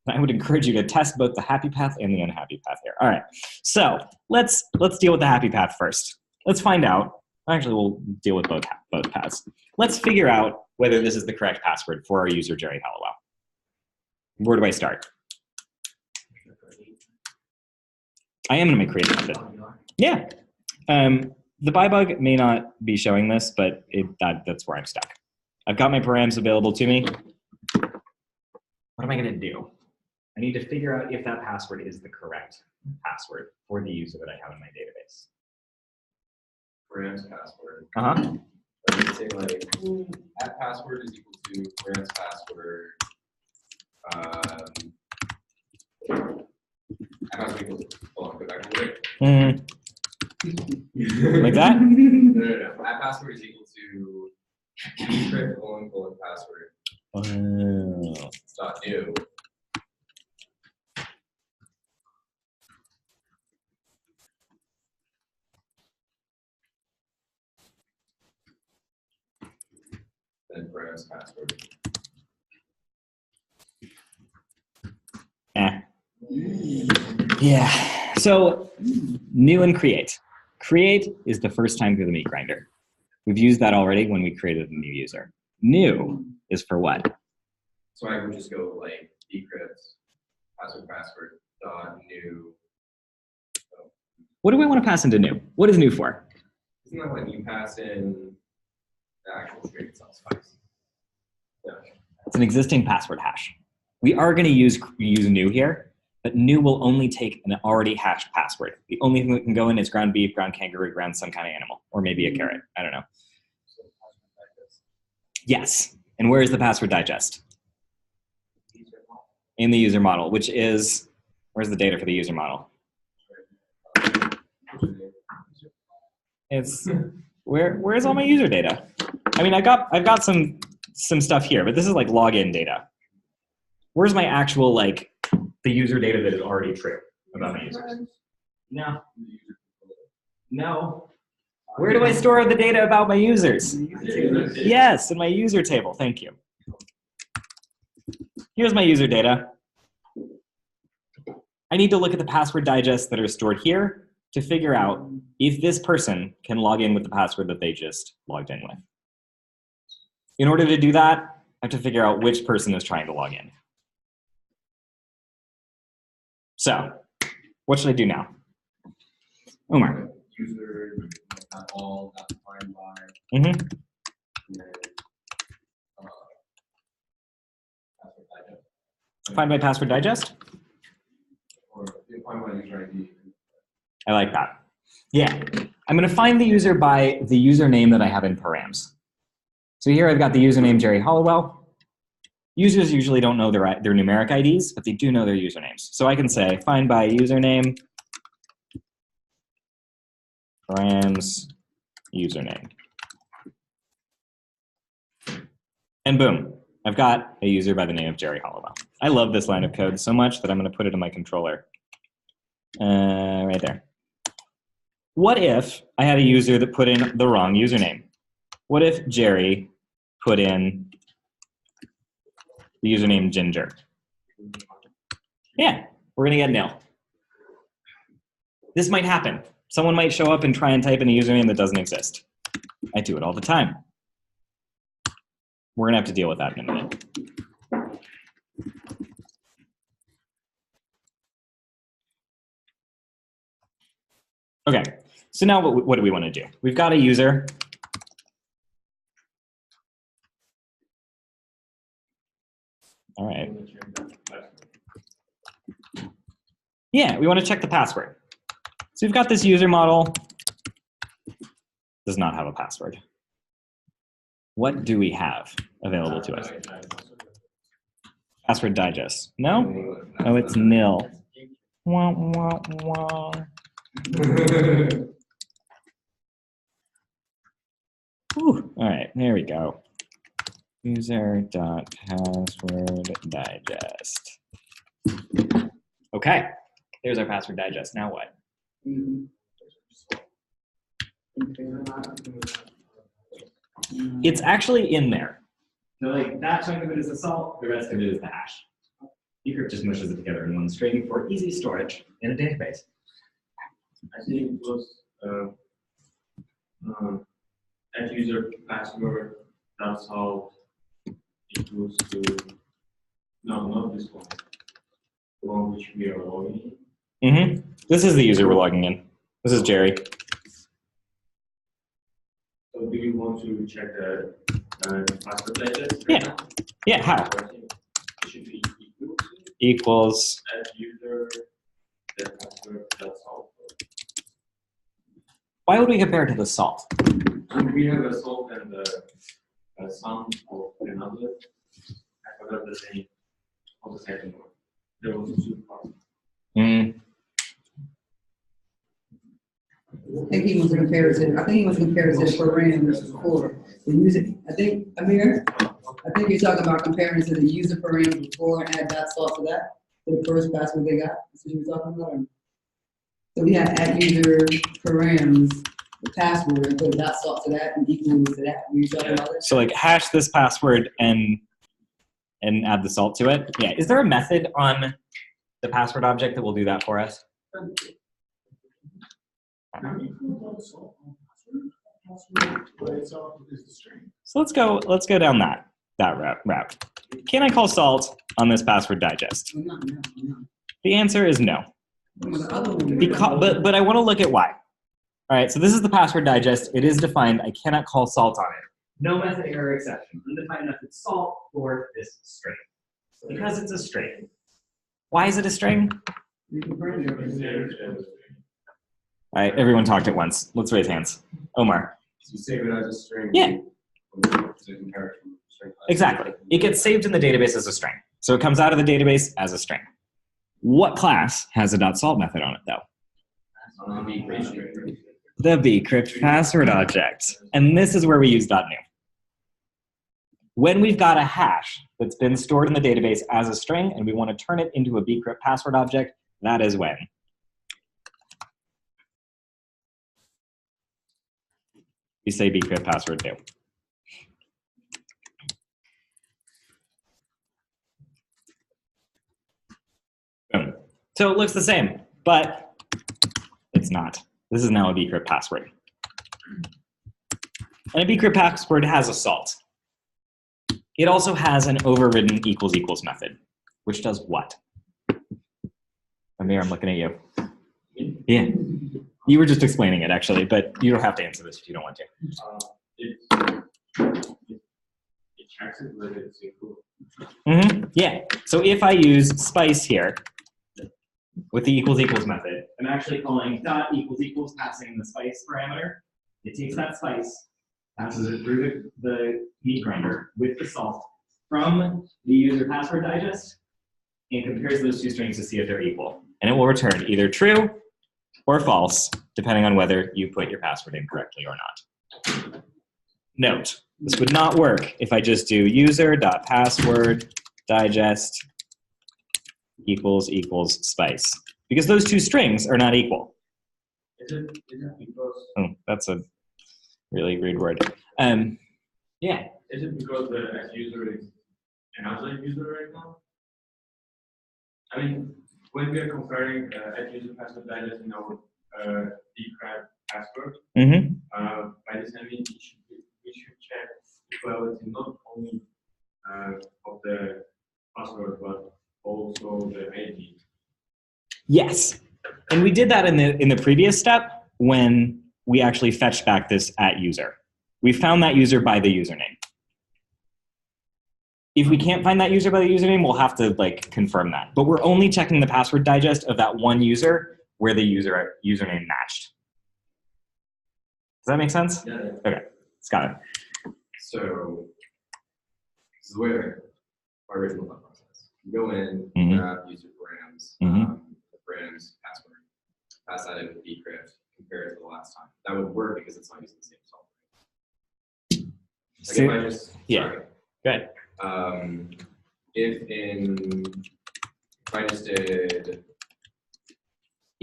I would encourage you to test both the happy path and the unhappy path here. All right, so let's deal with the happy path first. Let's find out. Actually, we'll deal with both paths. Let's figure out whether this is the correct password for our user, Jerry Hallowell. Where do I start? I am in my create method. Yeah. The bybug may not be showing this, but that's where I'm stuck. I've got my params available to me. What am I going to do? I need to figure out if that password is the correct password for the user that I have in my database. Grant's password. Uh-huh. I would say like at password is equal to Grant's password. At password equals, hold on, go back to it. Like that? No. At password is equal to decrypt : password. Dot new. Then Grant's password. Yeah. So new and create. Create is the first time through the meat grinder. We've used that already when we created a new user. New is for what? So I would just go like decrypt password dot new. What do I want to pass into new? What is new for? Isn't that when you pass in the actual string itself? Spice. Yeah. It's an existing password hash. We are going to use new here, but new will only take an already hashed password. The only thing that can go in is ground beef, ground kangaroo, ground some kind of animal, or maybe a carrot. I don't know. Yes. And where is the password digest? In the user model, which is, where's the data for the user model? It's where's all my user data? I mean, I've got some stuff here, but this is like login data. Where's my actual like the user data that is already true about my users? No. No. Where do I store the data about my users? Yes, in my user table. Thank you. Here's my user data. I need to look at the password digests that are stored here to figure out if this person can log in with the password that they just logged in with. In order to do that, I have to figure out which person is trying to log in. So, what should I do now? Omar. User, not all, not defined by. Mm-hmm. And then, password digest. Find my password digest. Or find my user ID. I like that. Yeah, I'm going to find the user by the username that I have in params. So here I've got the username Jerry Hollowell. Users usually don't know their numeric IDs, but they do know their usernames. So I can say find by username params username. And boom, I've got a user by the name of Jerry Hollowell. I love this line of code so much that I'm going to put it in my controller. Right there. What if I had a user that put in the wrong username? What if Jerry put in the username Ginger? Yeah, we're going to get nil. This might happen. Someone might show up and try and type in a username that doesn't exist. I do it all the time. We're going to have to deal with that in a minute. Okay, so now what do we want to do? We've got a user All right. want to check that password. Yeah, we want to check the password. So we've got this user model. Does not have a password. What do we have available to us? Password digest. No? Oh, it's nil. Wah, wah, wah. Whew. All right, there we go. User.password digest. Okay, there's our password digest. Now what? It's actually in there. So like that chunk of it is the salt, the rest of it is the hash. Decrypt just mushes it together in one string for easy storage in a database. I think it was end user password dot salt equals to no, not this one. The one which we are logging in. Mm-hmm. This is the user we're logging in. This is Jerry. So do you want to check the password digest? Yeah. Right now? Yeah, how? So I think it should be equal to Equals. end user the password dot salt. Why would we compare it to the salt? So we have a salt and a sum of another. I forgot the name of the second one. There was two parts. I think he was compared to parameters before. The user, I think, Amir, I think you're talking about comparing to the user parameters before and add that salt to that, to the first password they got. That's what you were talking about? So we had add user params, the password, and put that salt to that and equals to that. Were you talking about it? So like hash this password and add the salt to it. Yeah. Is there a method on the password object that will do that for us? So let's go down that route. Can I call salt on this password digest? No. The answer is no. The other one. Because, but I want to look at why. All right, so this is the password digest. It is defined. I cannot call salt on it. No method error exception. Undefined method salt for this string. Because it's a string. Why is it a string? All right, everyone talked at once. Let's raise hands. Omar. So you save it as a string. Yeah. String. Exactly. It gets saved in the database as a string. So it comes out of the database as a string. What class has a .salt method on it, though? The bcrypt password object. And this is where we use .new. When we've got a hash that's been stored in the database as a string and we want to turn it into a bcrypt password object, that is when. We say bcrypt password new. Boom. So it looks the same, but it's not. This is now a bcrypt password. And a bcrypt password has a salt. It also has an overridden equals equals method, which does what? Amir, I'm looking at you. Yeah. You were just explaining it, actually, but you don't have to answer this if you don't want to. It checks it whether it's equal. Yeah. So if I use spice here with the equals equals method, I'm actually calling dot equals equals, passing the spice parameter. It takes that spice, passes it through the meat grinder with the salt from the user password digest, and compares those two strings to see if they're equal. And it will return either true or false, depending on whether you put your password in correctly or not. Note, this would not work if I just do user.password digest equals equals spice, because those two strings are not equal. Is it because Oh, that's a really rude word. Yeah. is it because the end user is another user right now? I mean, when we are comparing end user password digest in our bcrypt password, by this I mean we should check equality not only of the password but also the ID. Yes. And we did that in the previous step when we actually fetched back this @user. We found that user by the username. If we can't find that user by the username, we'll have to like confirm that. But we're only checking the password digest of that one user where the username matched. Does that make sense? Yeah. Okay, Scott. So this is the way our original thought process. You go in, Mhm. grab user params, the params password, pass that in with decrypt, compare it to the last time. That would work because it's not using the same software. Like if I just Yeah. Good. If I just did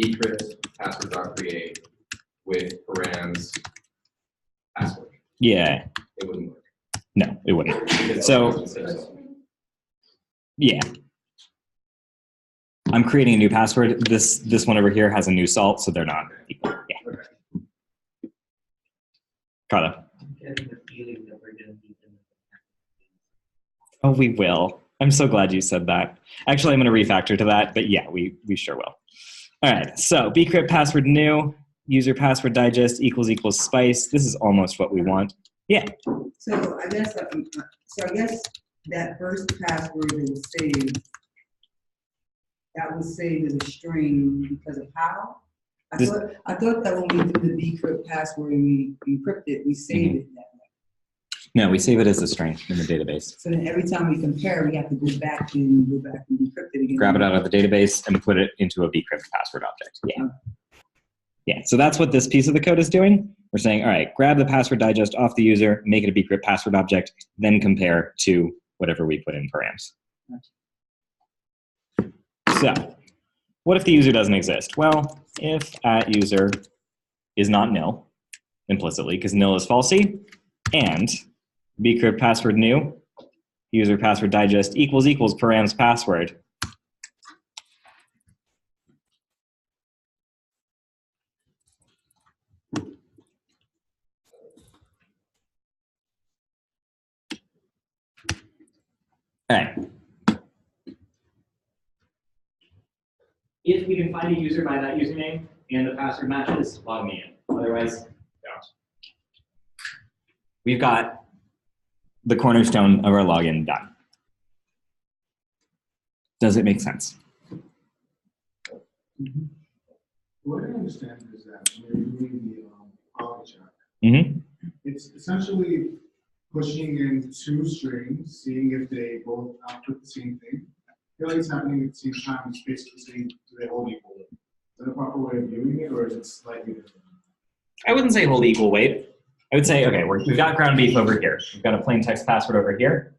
decrypt password.create with params password, Yeah. it wouldn't work. No, it wouldn't. Because So- it's the same software. Yeah. I'm creating a new password. This one over here has a new salt, so they're not equal. Yeah. Okay. Carla. I'm getting the feeling that we're gonna need them. Oh, we will. I'm so glad you said that. Actually, I'm going to refactor to that, but yeah, we sure will. All right, so bcrypt password new, user password digest equals spice. This is almost what we want. Yeah. So I guess that first password that was saved as a string because of how? I thought that when we do the bcrypt password and we encrypt it, we save it that way. No, we save it as a string in the database. So then every time we compare, we have to go back and decrypt it again. Grab it out of the database and put it into a bcrypt password object. Yeah. Yeah, so that's what this piece of the code is doing. We're saying, all right, grab the password digest off the user, make it a bcrypt password object, then compare to whatever we put in params. So, what if the user doesn't exist? Well, if @user is not nil, implicitly, because nil is falsy, and bcrypt password new, user password digest equals params password. All right. If we can find a user by that username and the password matches, log me in. Otherwise, don't. We've got the cornerstone of our login done. Does it make sense? What I understand is that when you're doing the auth check, Mm-hmm. it's essentially pushing in two strings, seeing if they both output the same thing. I feel like it's happening at the same time. It's basically saying, do they hold equal? Is that a proper way of viewing it, or is it slightly different? I wouldn't say hold equal weight. I would say, okay, we've got ground beef over here. We've got a plain text password over here.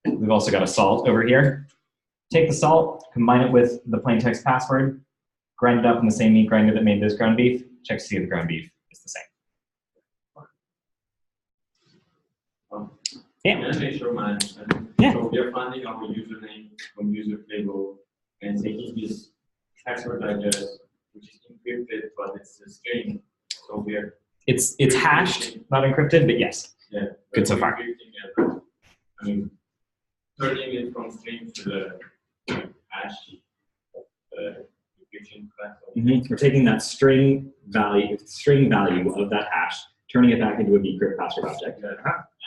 We've also got a salt over here. Take the salt, combine it with the plain text password, grind it up in the same meat grinder that made this ground beef, check to see if the ground beef is the same. Yeah. Let me make sure my understanding. Yeah. So we are finding our username from user table and taking this password digest, which is encrypted, but it's a string. So we are It's hashed, not encrypted, but yes. yeah. Good so far. Encrypting it, I mean, turning it from string to the hash encryption class. We're taking that string value of that hash, turning it back into a bcrypt password object. Yeah.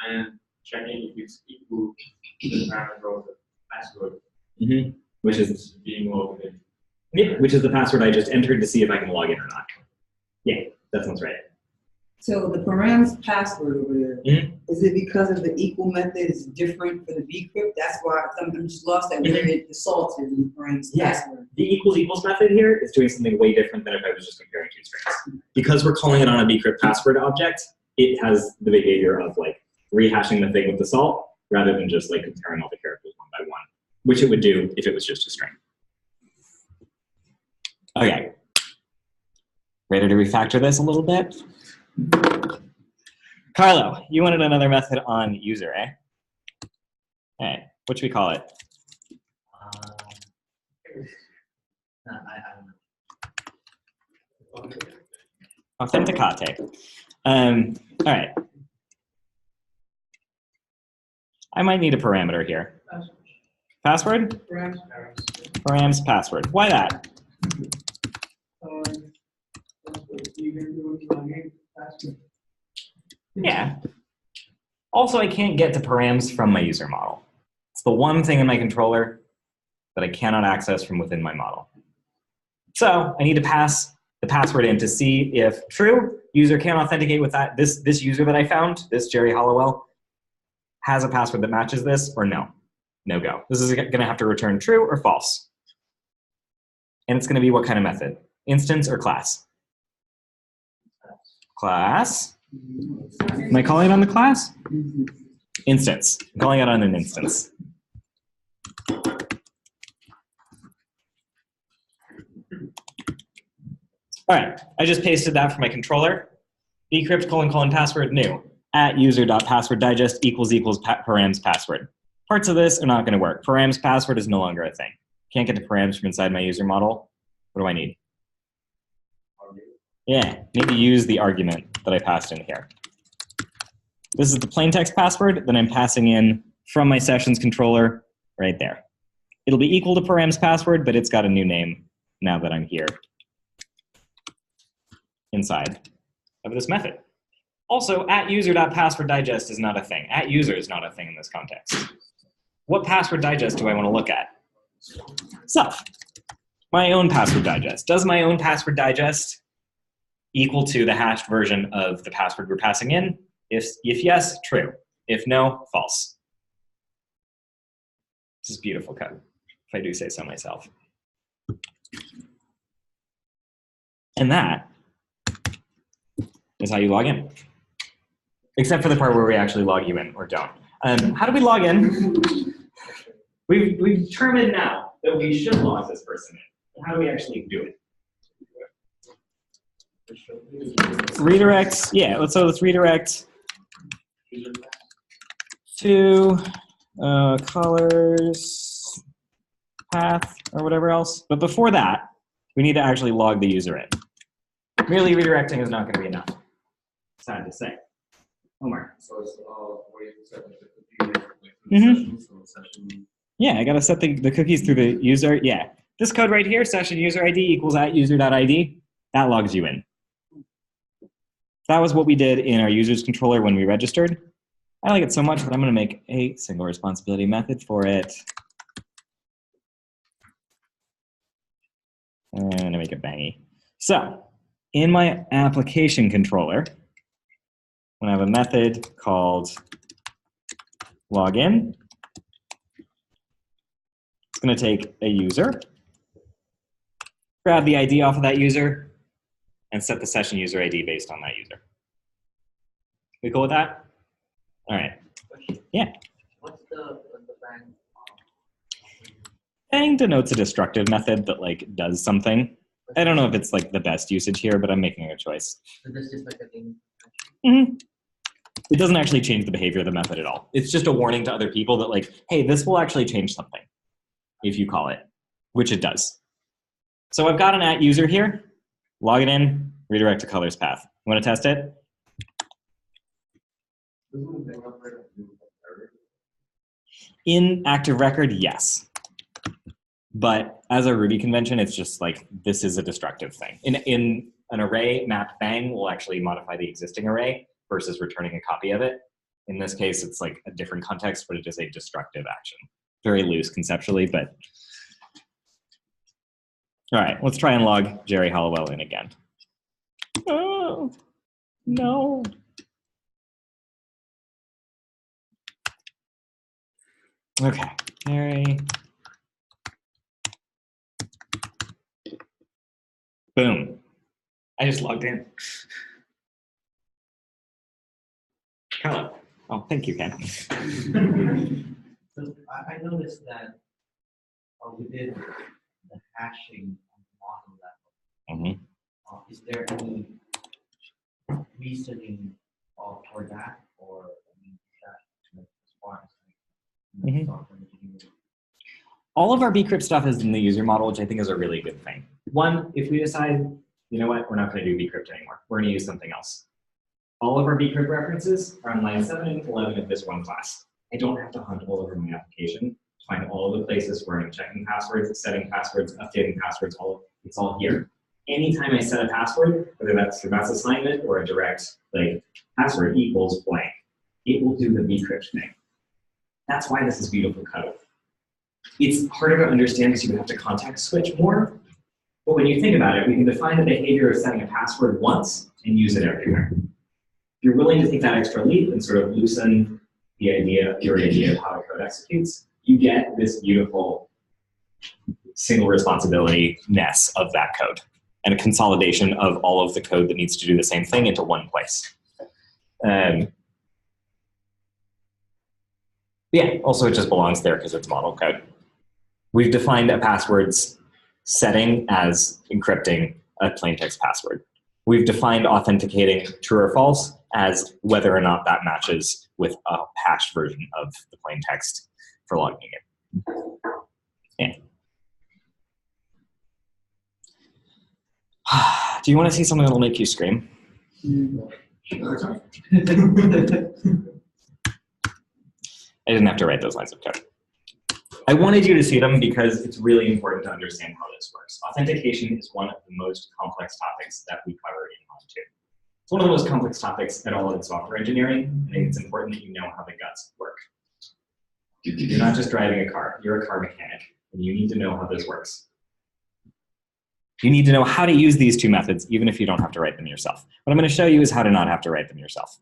And checking if it's equal to the parameter of the password, Which is being logged in. yeah, which is the password I just entered to see if I can log in or not. Yeah, that sounds right. So the params password over there, is it because of the equal method is different for the bcrypt? That's why I'm just lost at where the salt is in the params password. The equals method here is doing something way different than if I was just comparing two strings. Because we're calling it on a bcrypt password object, it has the behavior of like rehashing the thing with the salt rather than just like comparing all the characters one by one, which it would do if it was just a string. Okay. Ready to refactor this a little bit? Carlo, you wanted another method on user, eh? Hey, what should we call it? I don't know. Authenticate. All right. I might need a parameter here. Password? Params password. Why that? Yeah. Also, I can't get to params from my user model. the one thing in my controller that I cannot access from within my model. So I need to pass the password in to see if true, user can authenticate with that. This user that I found, this Jerry Hollowell, has a password that matches this, or no. No go. This is going to have to return true or false. And it's going to be what kind of method? Instance or class? Class. Am I calling it on the class? Instance. I'm calling it on an instance. All right, I just pasted that for my controller. Decrypt : password new at user.passworddigest equals params password. Parts of this are not going to work. Params password is no longer a thing. Can't get to params from inside my user model. What do I need? Yeah, need to use the argument that I passed in here. This is the plain text password that I'm passing in from my sessions controller right there. It'll be equal to params password, but it's got a new name now that I'm here inside of this method. Also, at user.passworddigest is not a thing. At user is not a thing in this context. What password digest do I want to look at? Self. My own password digest. Does my own password digest equal to the hashed version of the password we're passing in? If yes, true. If no, false. This is beautiful code, if I do say so myself. And that is how you log in. Except for the part where we actually log you in or don't. How do we log in? We've determined now that we should log this person in. How do we actually do it? Redirect, yeah, let's redirect to colors path or whatever else. But before that, we need to actually log the user in. Merely redirecting is not going to be enough. Sad to say. Omar. So it's where you set like the cookie like through the session. Yeah, I got to set the cookies through the user. Yeah, this code right here, session user ID equals at user.id. That logs you in. That was what we did in our users controller when we registered. I like it so much that I'm going to make a single responsibility method for it. And I'm going to make it bangy. So in my application controller, I'm going to have a method called login. It's going to take a user, grab the ID off of that user, and set the session user ID based on that user. We cool with that? All right. Yeah. What's the bang? Bang denotes a destructive method that like does something. I don't know if it's like the best usage here, but I'm making a choice. So this is like a thing. It doesn't actually change the behavior of the method at all. It's just a warning to other people that like, hey, this will actually change something if you call it, which it does. So I've got an at user here. Log it in, redirect to colors path. Want to test it? In active record, yes. But as a Ruby convention, it's just like, this is a destructive thing. In an array, map bang will actually modify the existing array versus returning a copy of it. In this case, it's like a different context, but it is a destructive action. Very loose conceptually, but. All right, let's try and log Jerry Hollowell in again. Oh, no. Okay, Jerry. Boom. I just logged in. Carla. Oh, thank you, Ken. So I noticed that we did the hashing on the model level. Is there any reasoning for that, or that as far as all of our bcrypt stuff is in the user model, which I think is a really good thing. One, if we decide, you know what, we're not going to do bcrypt anymore. We're going to use something else. All of our bcrypt references are on line 7 and 11 of this one class. I don't have to hunt all over my application to find all of the places where I'm checking passwords, setting passwords, updating passwords, it's all here. Anytime I set a password, whether that's through mass assignment or a direct like password equals blank, it will do the bcrypt thing. That's why this is beautiful code. It's harder to understand because you have to context switch more. But when you think about it, we can define the behavior of setting a password once and use it everywhere. If you're willing to take that extra leap and sort of loosen the idea, your idea of how a code executes, you get this beautiful single responsibility-ness of that code and a consolidation of all of the code that needs to do the same thing into one place. Yeah, also it just belongs there because it's model code. We've defined a password's setting as encrypting a plaintext password. We've defined authenticating true or false as whether or not that matches with a hashed version of the plaintext for logging in. Yeah. Do you want to see something that'll make you scream? I didn't have to write those lines of code. I wanted you to see them because it's really important to understand how this works. Authentication is one of the most complex topics that we cover in Mod 2. It's one of the most complex topics at all in software engineering. I think it's important that you know how the guts work. You're not just driving a car, you're a car mechanic, and you need to know how this works. You need to know how to use these two methods, even if you don't have to write them yourself. What I'm going to show you is how to not have to write them yourself.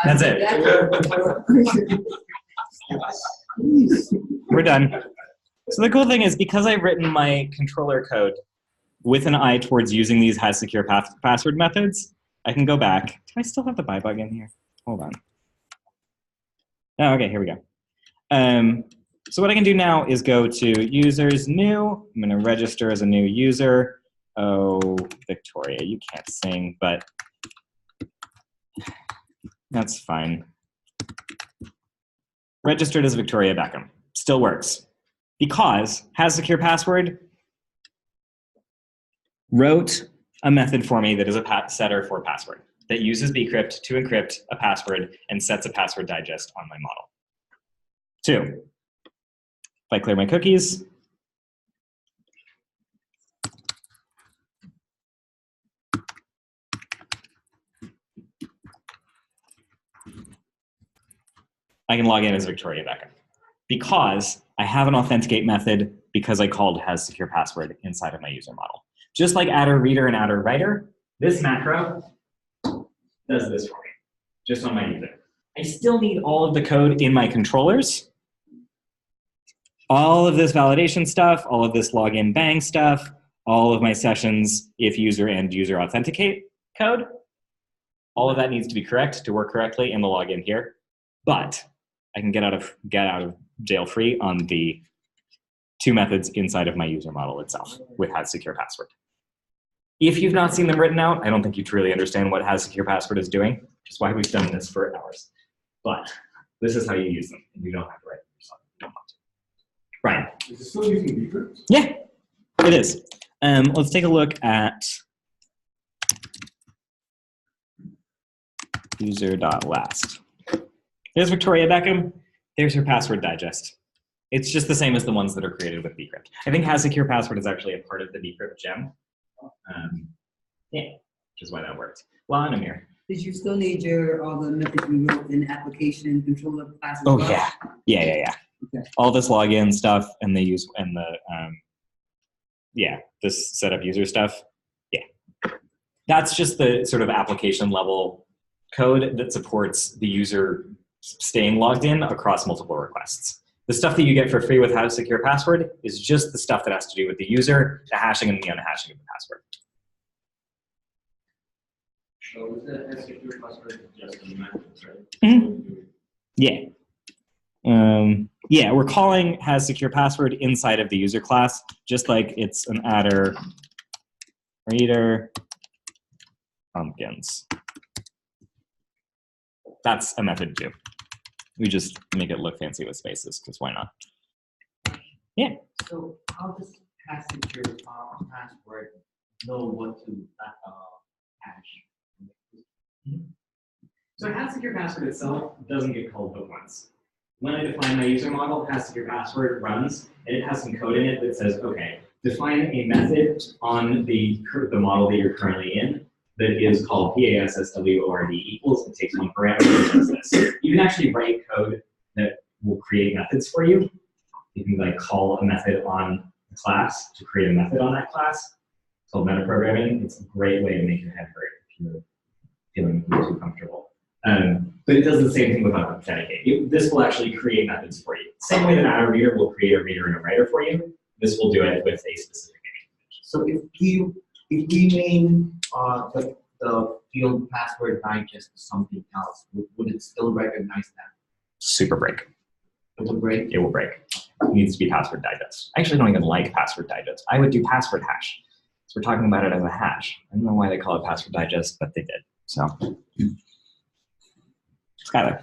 That's it. We're done. So the cool thing is, because I've written my controller code with an eye towards using these has secure password methods, I can go back. Do I still have the buy bug in here? Hold on. Oh, okay, here we go. So what I can do now is go to users new. I'm going to register as a new user. Oh, Victoria, you can't sing, but that's fine. Registered as Victoria Beckham. Still works. Because has secure password wrote a method for me that is a setter for password that uses bcrypt to encrypt a password and sets a password digest on my model. 2, if I clear my cookies, I can log in as Victoria Beckham because I have an authenticate method because I called has secure password inside of my user model. Just like adder reader and adder writer, this macro does this for me, just on my user. I still need all of the code in my controllers, all of this validation stuff, all of this login bang stuff, all of my sessions if user and user authenticate code. All of that needs to be correct to work correctly in the login here. But I can get out of jail free on the 2 methods inside of my user model itself with has secure password. If you've not seen them written out, I don't think you truly understand what has secure password is doing, which is why we've done this for hours. But this is how you use them, and you don't have to write them yourself if you don't want to. Brian. Is it still using bcrypt? Yeah, it is. Let's take a look at user.last. There's Victoria Beckham. There's her password digest. It's just the same as the ones that are created with bcrypt. I think has secure password is actually a part of the bcrypt gem. Yeah, which is why that worked. Well, Anamir. Did you still need all the methods you wrote in the application controller class as Oh well? yeah. Okay. All this login stuff and the this setup user stuff. Yeah, that's just the sort of application level code that supports the user staying logged in across multiple requests. The stuff that you get for free with how secure password is just the stuff that has to do with the user, the hashing and the unhashing of the password. So with the has secure password just the methods, right? Mm-hmm. Yeah. Yeah, we're calling has secure password inside of the user class, just like it's an adder reader pumpkins. That's a method too. We just make it look fancy with spaces, because why not? Yeah. So how does has secure password know what to hash? So has secure password itself doesn't get called but once. When I define my user model, has secure password runs, and it has some code in it that says, okay, define a method on the model that you're currently in that is called PASSWORD equals. It takes one parameter and does this. You can actually write code that will create methods for you. You can like call a method on a class to create a method on that class. It's called metaprogramming. It's a great way to make your head hurt if you're feeling too comfortable. But it does the same thing with authenticate. This will actually create methods for you. Same way that a reader will create a reader and a writer for you, this will do it with a specific image. So if we name the field password digest to something else, would it still recognize that? Super break. It would break? It will break. It needs to be password digest. I actually don't even like password digest. I would do password hash. So we're talking about it as a hash. I don't know why they call it password digest, but they did. So, Skylar.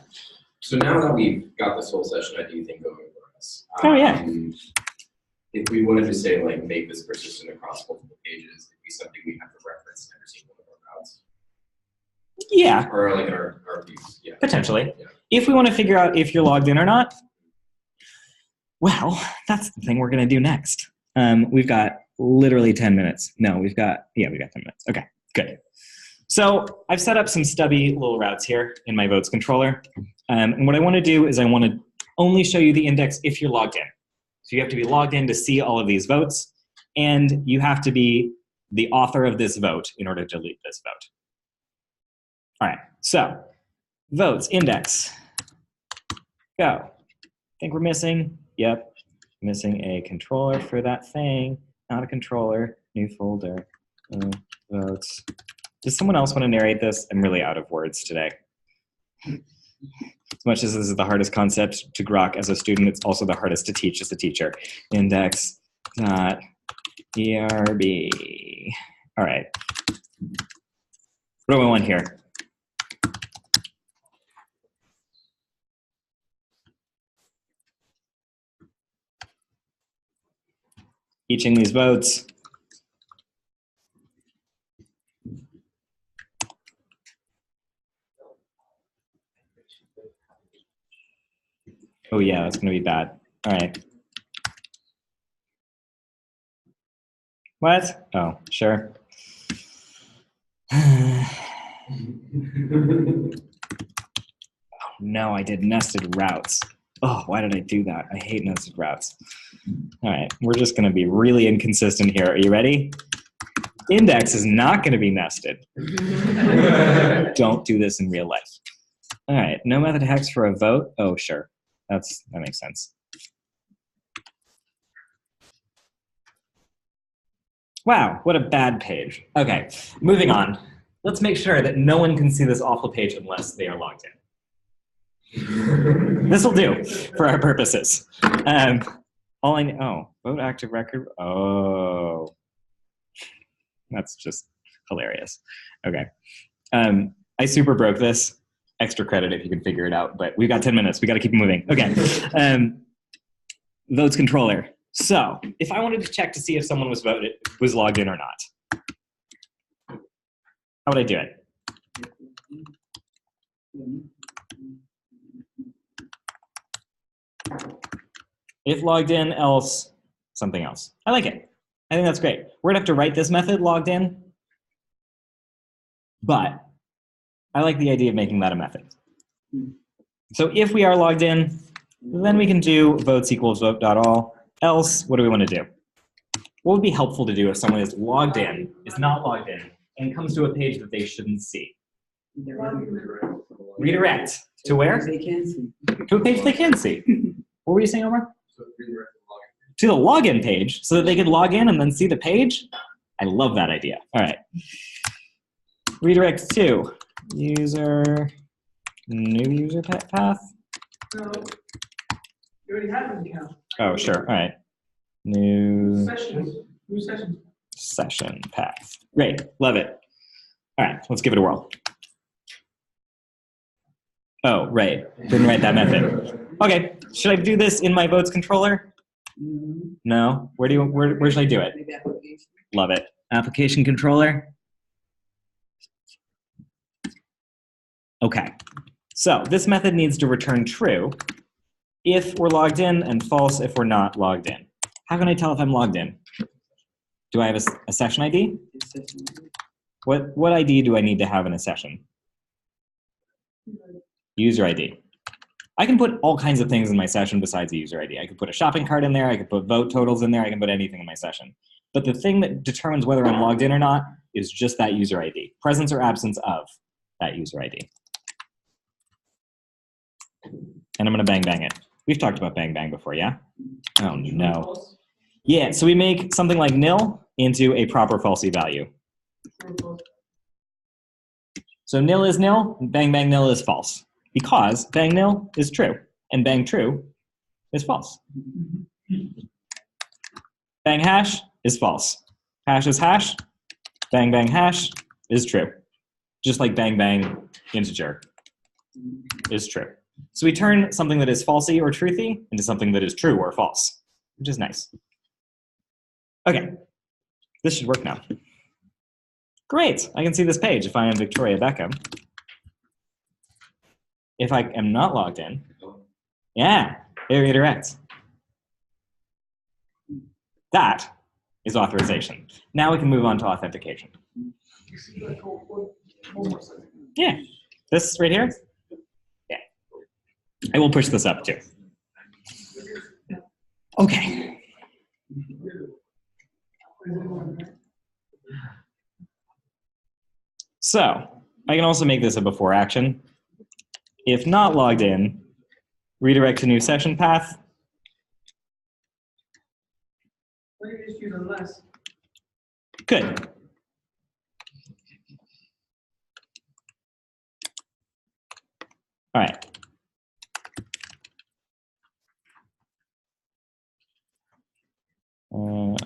So now that we've got this whole session, I do think going for us. Oh, yeah. If we wanted to say like make this persistent across multiple pages, it'd be something we have to reference in every single one of our routes. Yeah. Or like in our views. Yeah. Potentially. Yeah. If we want to figure out if you're logged in or not, well, that's the thing we're going to do next. We've got literally 10 minutes. No, we've got 10 minutes. Okay, good. So I've set up some stubby little routes here in my votes controller. And what I want to do is I want to only show you the index if you're logged in. So you have to be logged in to see all of these votes, and you have to be the author of this vote in order to delete this vote. All right, so votes, index, go. Think we're missing? Yep, missing a controller for that thing, not a controller, new folder, votes. Does someone else want to narrate this? I'm really out of words today. As much as this is the hardest concept to grok as a student, it's also the hardest to teach as a teacher. Index.erb. All right. What do I want here? Eaching these votes. Oh yeah, that's gonna be bad. All right. What? Oh, sure. Oh no, I did nested routes. Oh, why did I do that? I hate nested routes. All right, we're just gonna be really inconsistent here. Are you ready? Index is not gonna be nested. Don't do this in real life. All right, no method hex for a vote. Oh, sure. That makes sense. Wow, what a bad page. Okay, moving on. Let's make sure that no one can see this awful page unless they are logged in. This will do for our purposes. Vote active record. Oh, that's just hilarious. Okay, I super broke this. Extra credit if you can figure it out, but we've got 10 minutes. We got to keep moving. Okay. Votes controller. So if I wanted to check to see if someone was logged in or not, how would I do it? If logged in, else something else. I like it. I think that's great. We're gonna have to write this method logged in, but I like the idea of making that a method. So if we are logged in, then we can do votes equals vote.all. Else, what do we want to do? What would be helpful to do if someone is logged in, is not logged in, and comes to a page that they shouldn't see? Redirect. To where? They can see. To a page they can see. What were you saying, Omar? To the login page, so that they could log in and then see the page? I love that idea. All right. Redirect to user, new user path. No, you already have an account. Oh, sure. All right. New Sessions, new sessions. session path. Great. Love it. All right. Let's give it a whirl. Oh, right. Didn't write that method. Okay. Should I do this in my votes controller? No. Where should I do it? Maybe application. Love it. Application controller. Okay. So this method needs to return true if we're logged in and false if we're not logged in. How can I tell if I'm logged in? Do I have a session ID? What ID do I need to have in a session? User ID. I can put all kinds of things in my session besides the user ID. I could put a shopping cart in there. I could put vote totals in there. I can put anything in my session. But the thing that determines whether I'm logged in or not is just that user ID. Presence or absence of that user ID. And I'm going to bang bang it. We've talked about bang bang before, yeah? Oh, no. Yeah, so we make something like nil into a proper falsy value. So nil is nil, bang bang nil is false. Because bang nil is true, and bang true is false. Bang hash is false. Hash is hash, bang bang hash is true. Just like bang bang integer is true. So we turn something that is falsy or truthy into something that is true or false, which is nice. Okay, this should work now. Great, I can see this page if I am Victoria Beckham. If I am not logged in, yeah, it redirects. That is authorization. Now we can move on to authentication. Yeah, this right here? Yeah. I will push this up too. Okay. So I can also make this a before action. If not logged in, redirect to new session path. Why do you just use unless? Good. All right.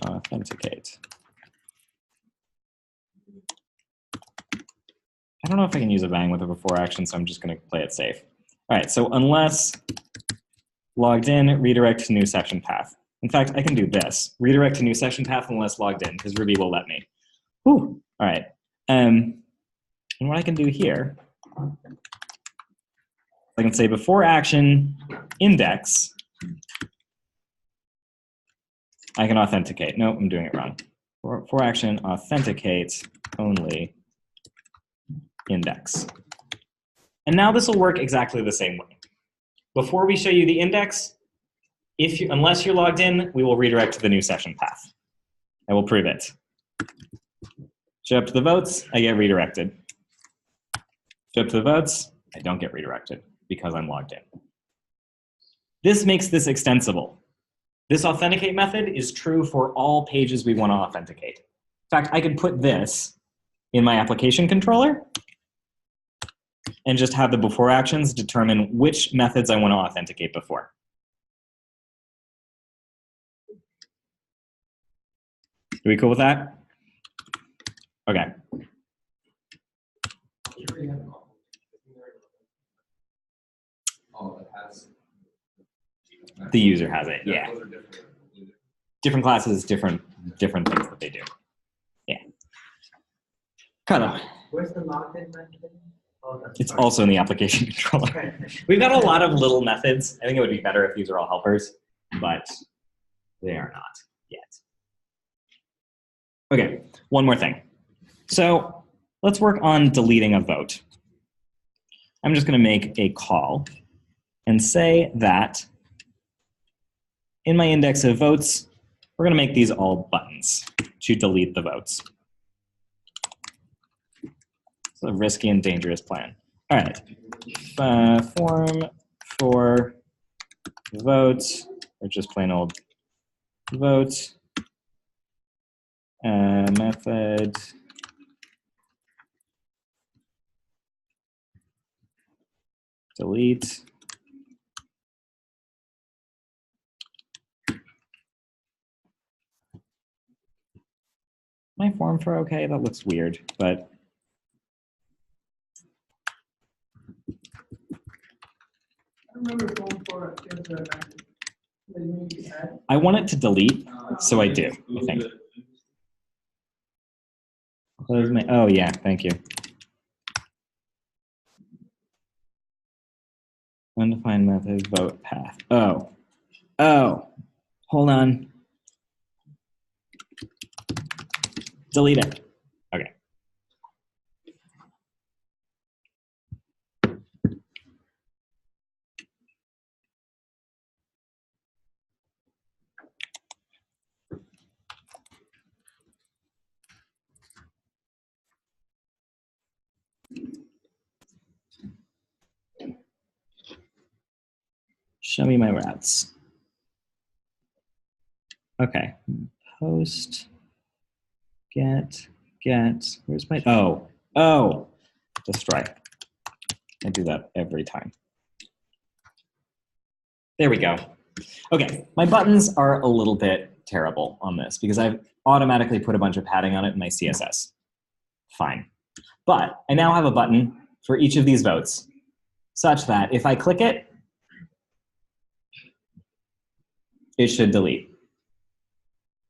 Authenticate. I don't know if I can use a bang with a before action, so I'm just going to play it safe. All right, so unless logged in, redirect to new session path. In fact, I can do this. Redirect to new session path unless logged in, because Ruby will let me. Whew. All right. And what I can do here, I can say before action index, I can authenticate. No, I'm doing it wrong. For action authenticate only index. And now this will work exactly the same way. Before we show you the index, unless you're logged in, we will redirect to the new session path. I will prove it. Show up to the votes, I get redirected. Show up to the votes, I don't get redirected because I'm logged in. This makes this extensible. This authenticate method is true for all pages we want to authenticate. In fact, I could put this in my application controller and just have the before actions determine which methods I want to authenticate before. Are we cool with that? Okay. Oh, it has. The user has it, yeah. Different classes, different things that they do. Yeah. Carlo. Where's the logged-in method? Oh, that's It's fine. also in the application controller. We've got a lot of little methods. I think it would be better if these are all helpers, but they are not yet. Okay, one more thing. So let's work on deleting a vote. I'm just going to make a call and say that in my index of votes, we're going to make these all buttons to delete the votes. It's a risky and dangerous plan. All right, form for vote, or just plain old vote, method, delete. My form for okay, that looks weird, but I remember going for I want it to delete, so I do, I think. Close my, oh yeah, thank you. Undefined method, vote path. Oh, hold on. Delete it. Okay. Show me my routes. Okay. Post, get, where's my, oh, destroy. I do that every time. There we go. Okay, my buttons are a little bit terrible on this because I've automatically put a bunch of padding on it in my CSS. Fine. But I now have a button for each of these votes such that if I click it, it should delete.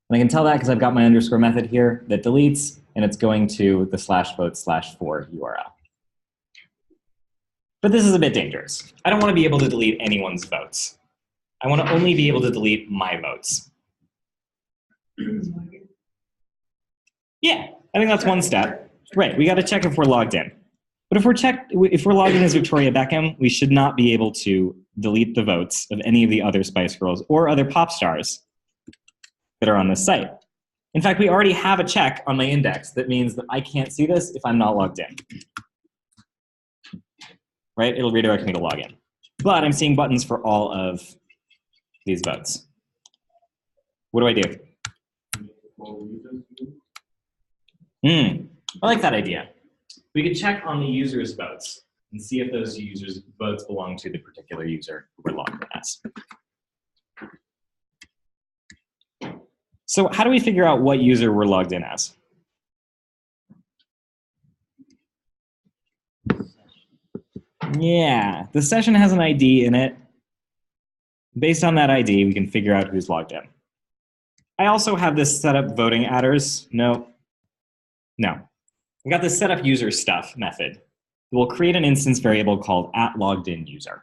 And I can tell that because I've got my underscore method here that deletes, and it's going to the /vote/4 URL. But this is a bit dangerous. I don't want to be able to delete anyone's votes. I want to only be able to delete my votes. Yeah, I think that's one step. Right, we got to check if we're logged in. But if we're logged in as Victoria Beckham, we should not be able to delete the votes of any of the other Spice Girls or other pop stars that are on this site. In fact, we already have a check on my index that means that I can't see this if I'm not logged in. Right, it'll redirect me to log in. But I'm seeing buttons for all of these votes. What do I do? I like that idea. We could check on the user's votes and see if those users' votes belong to the particular user who we're logged in as. So how do we figure out what user we're logged in as? Yeah, the session has an ID in it. Based on that ID, we can figure out who's logged in. I also have this setup voting adders. No. I've got this setup user stuff method. We'll create an instance variable called @loggedInUser.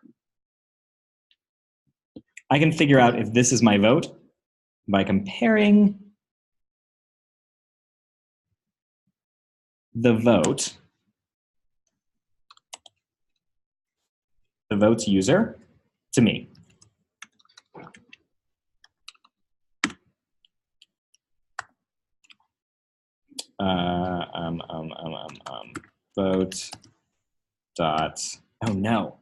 I can figure out if this is my vote by comparing the vote's user to me. Vote dot, oh no,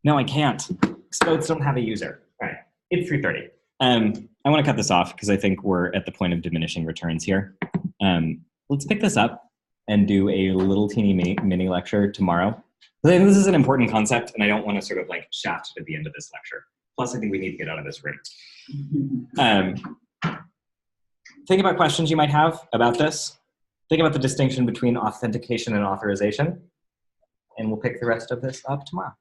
I can't, because votes don't have a user. All right, it's 3:30. I want to cut this off because I think we're at the point of diminishing returns here. Let's pick this up and do a little teeny mini lecture tomorrow. I think this is an important concept, and I don't want to sort of like shaft it at the end of this lecture. Plus, I think we need to get out of this room. Think about questions you might have about this. Think about the distinction between authentication and authorization. And we'll pick the rest of this up tomorrow.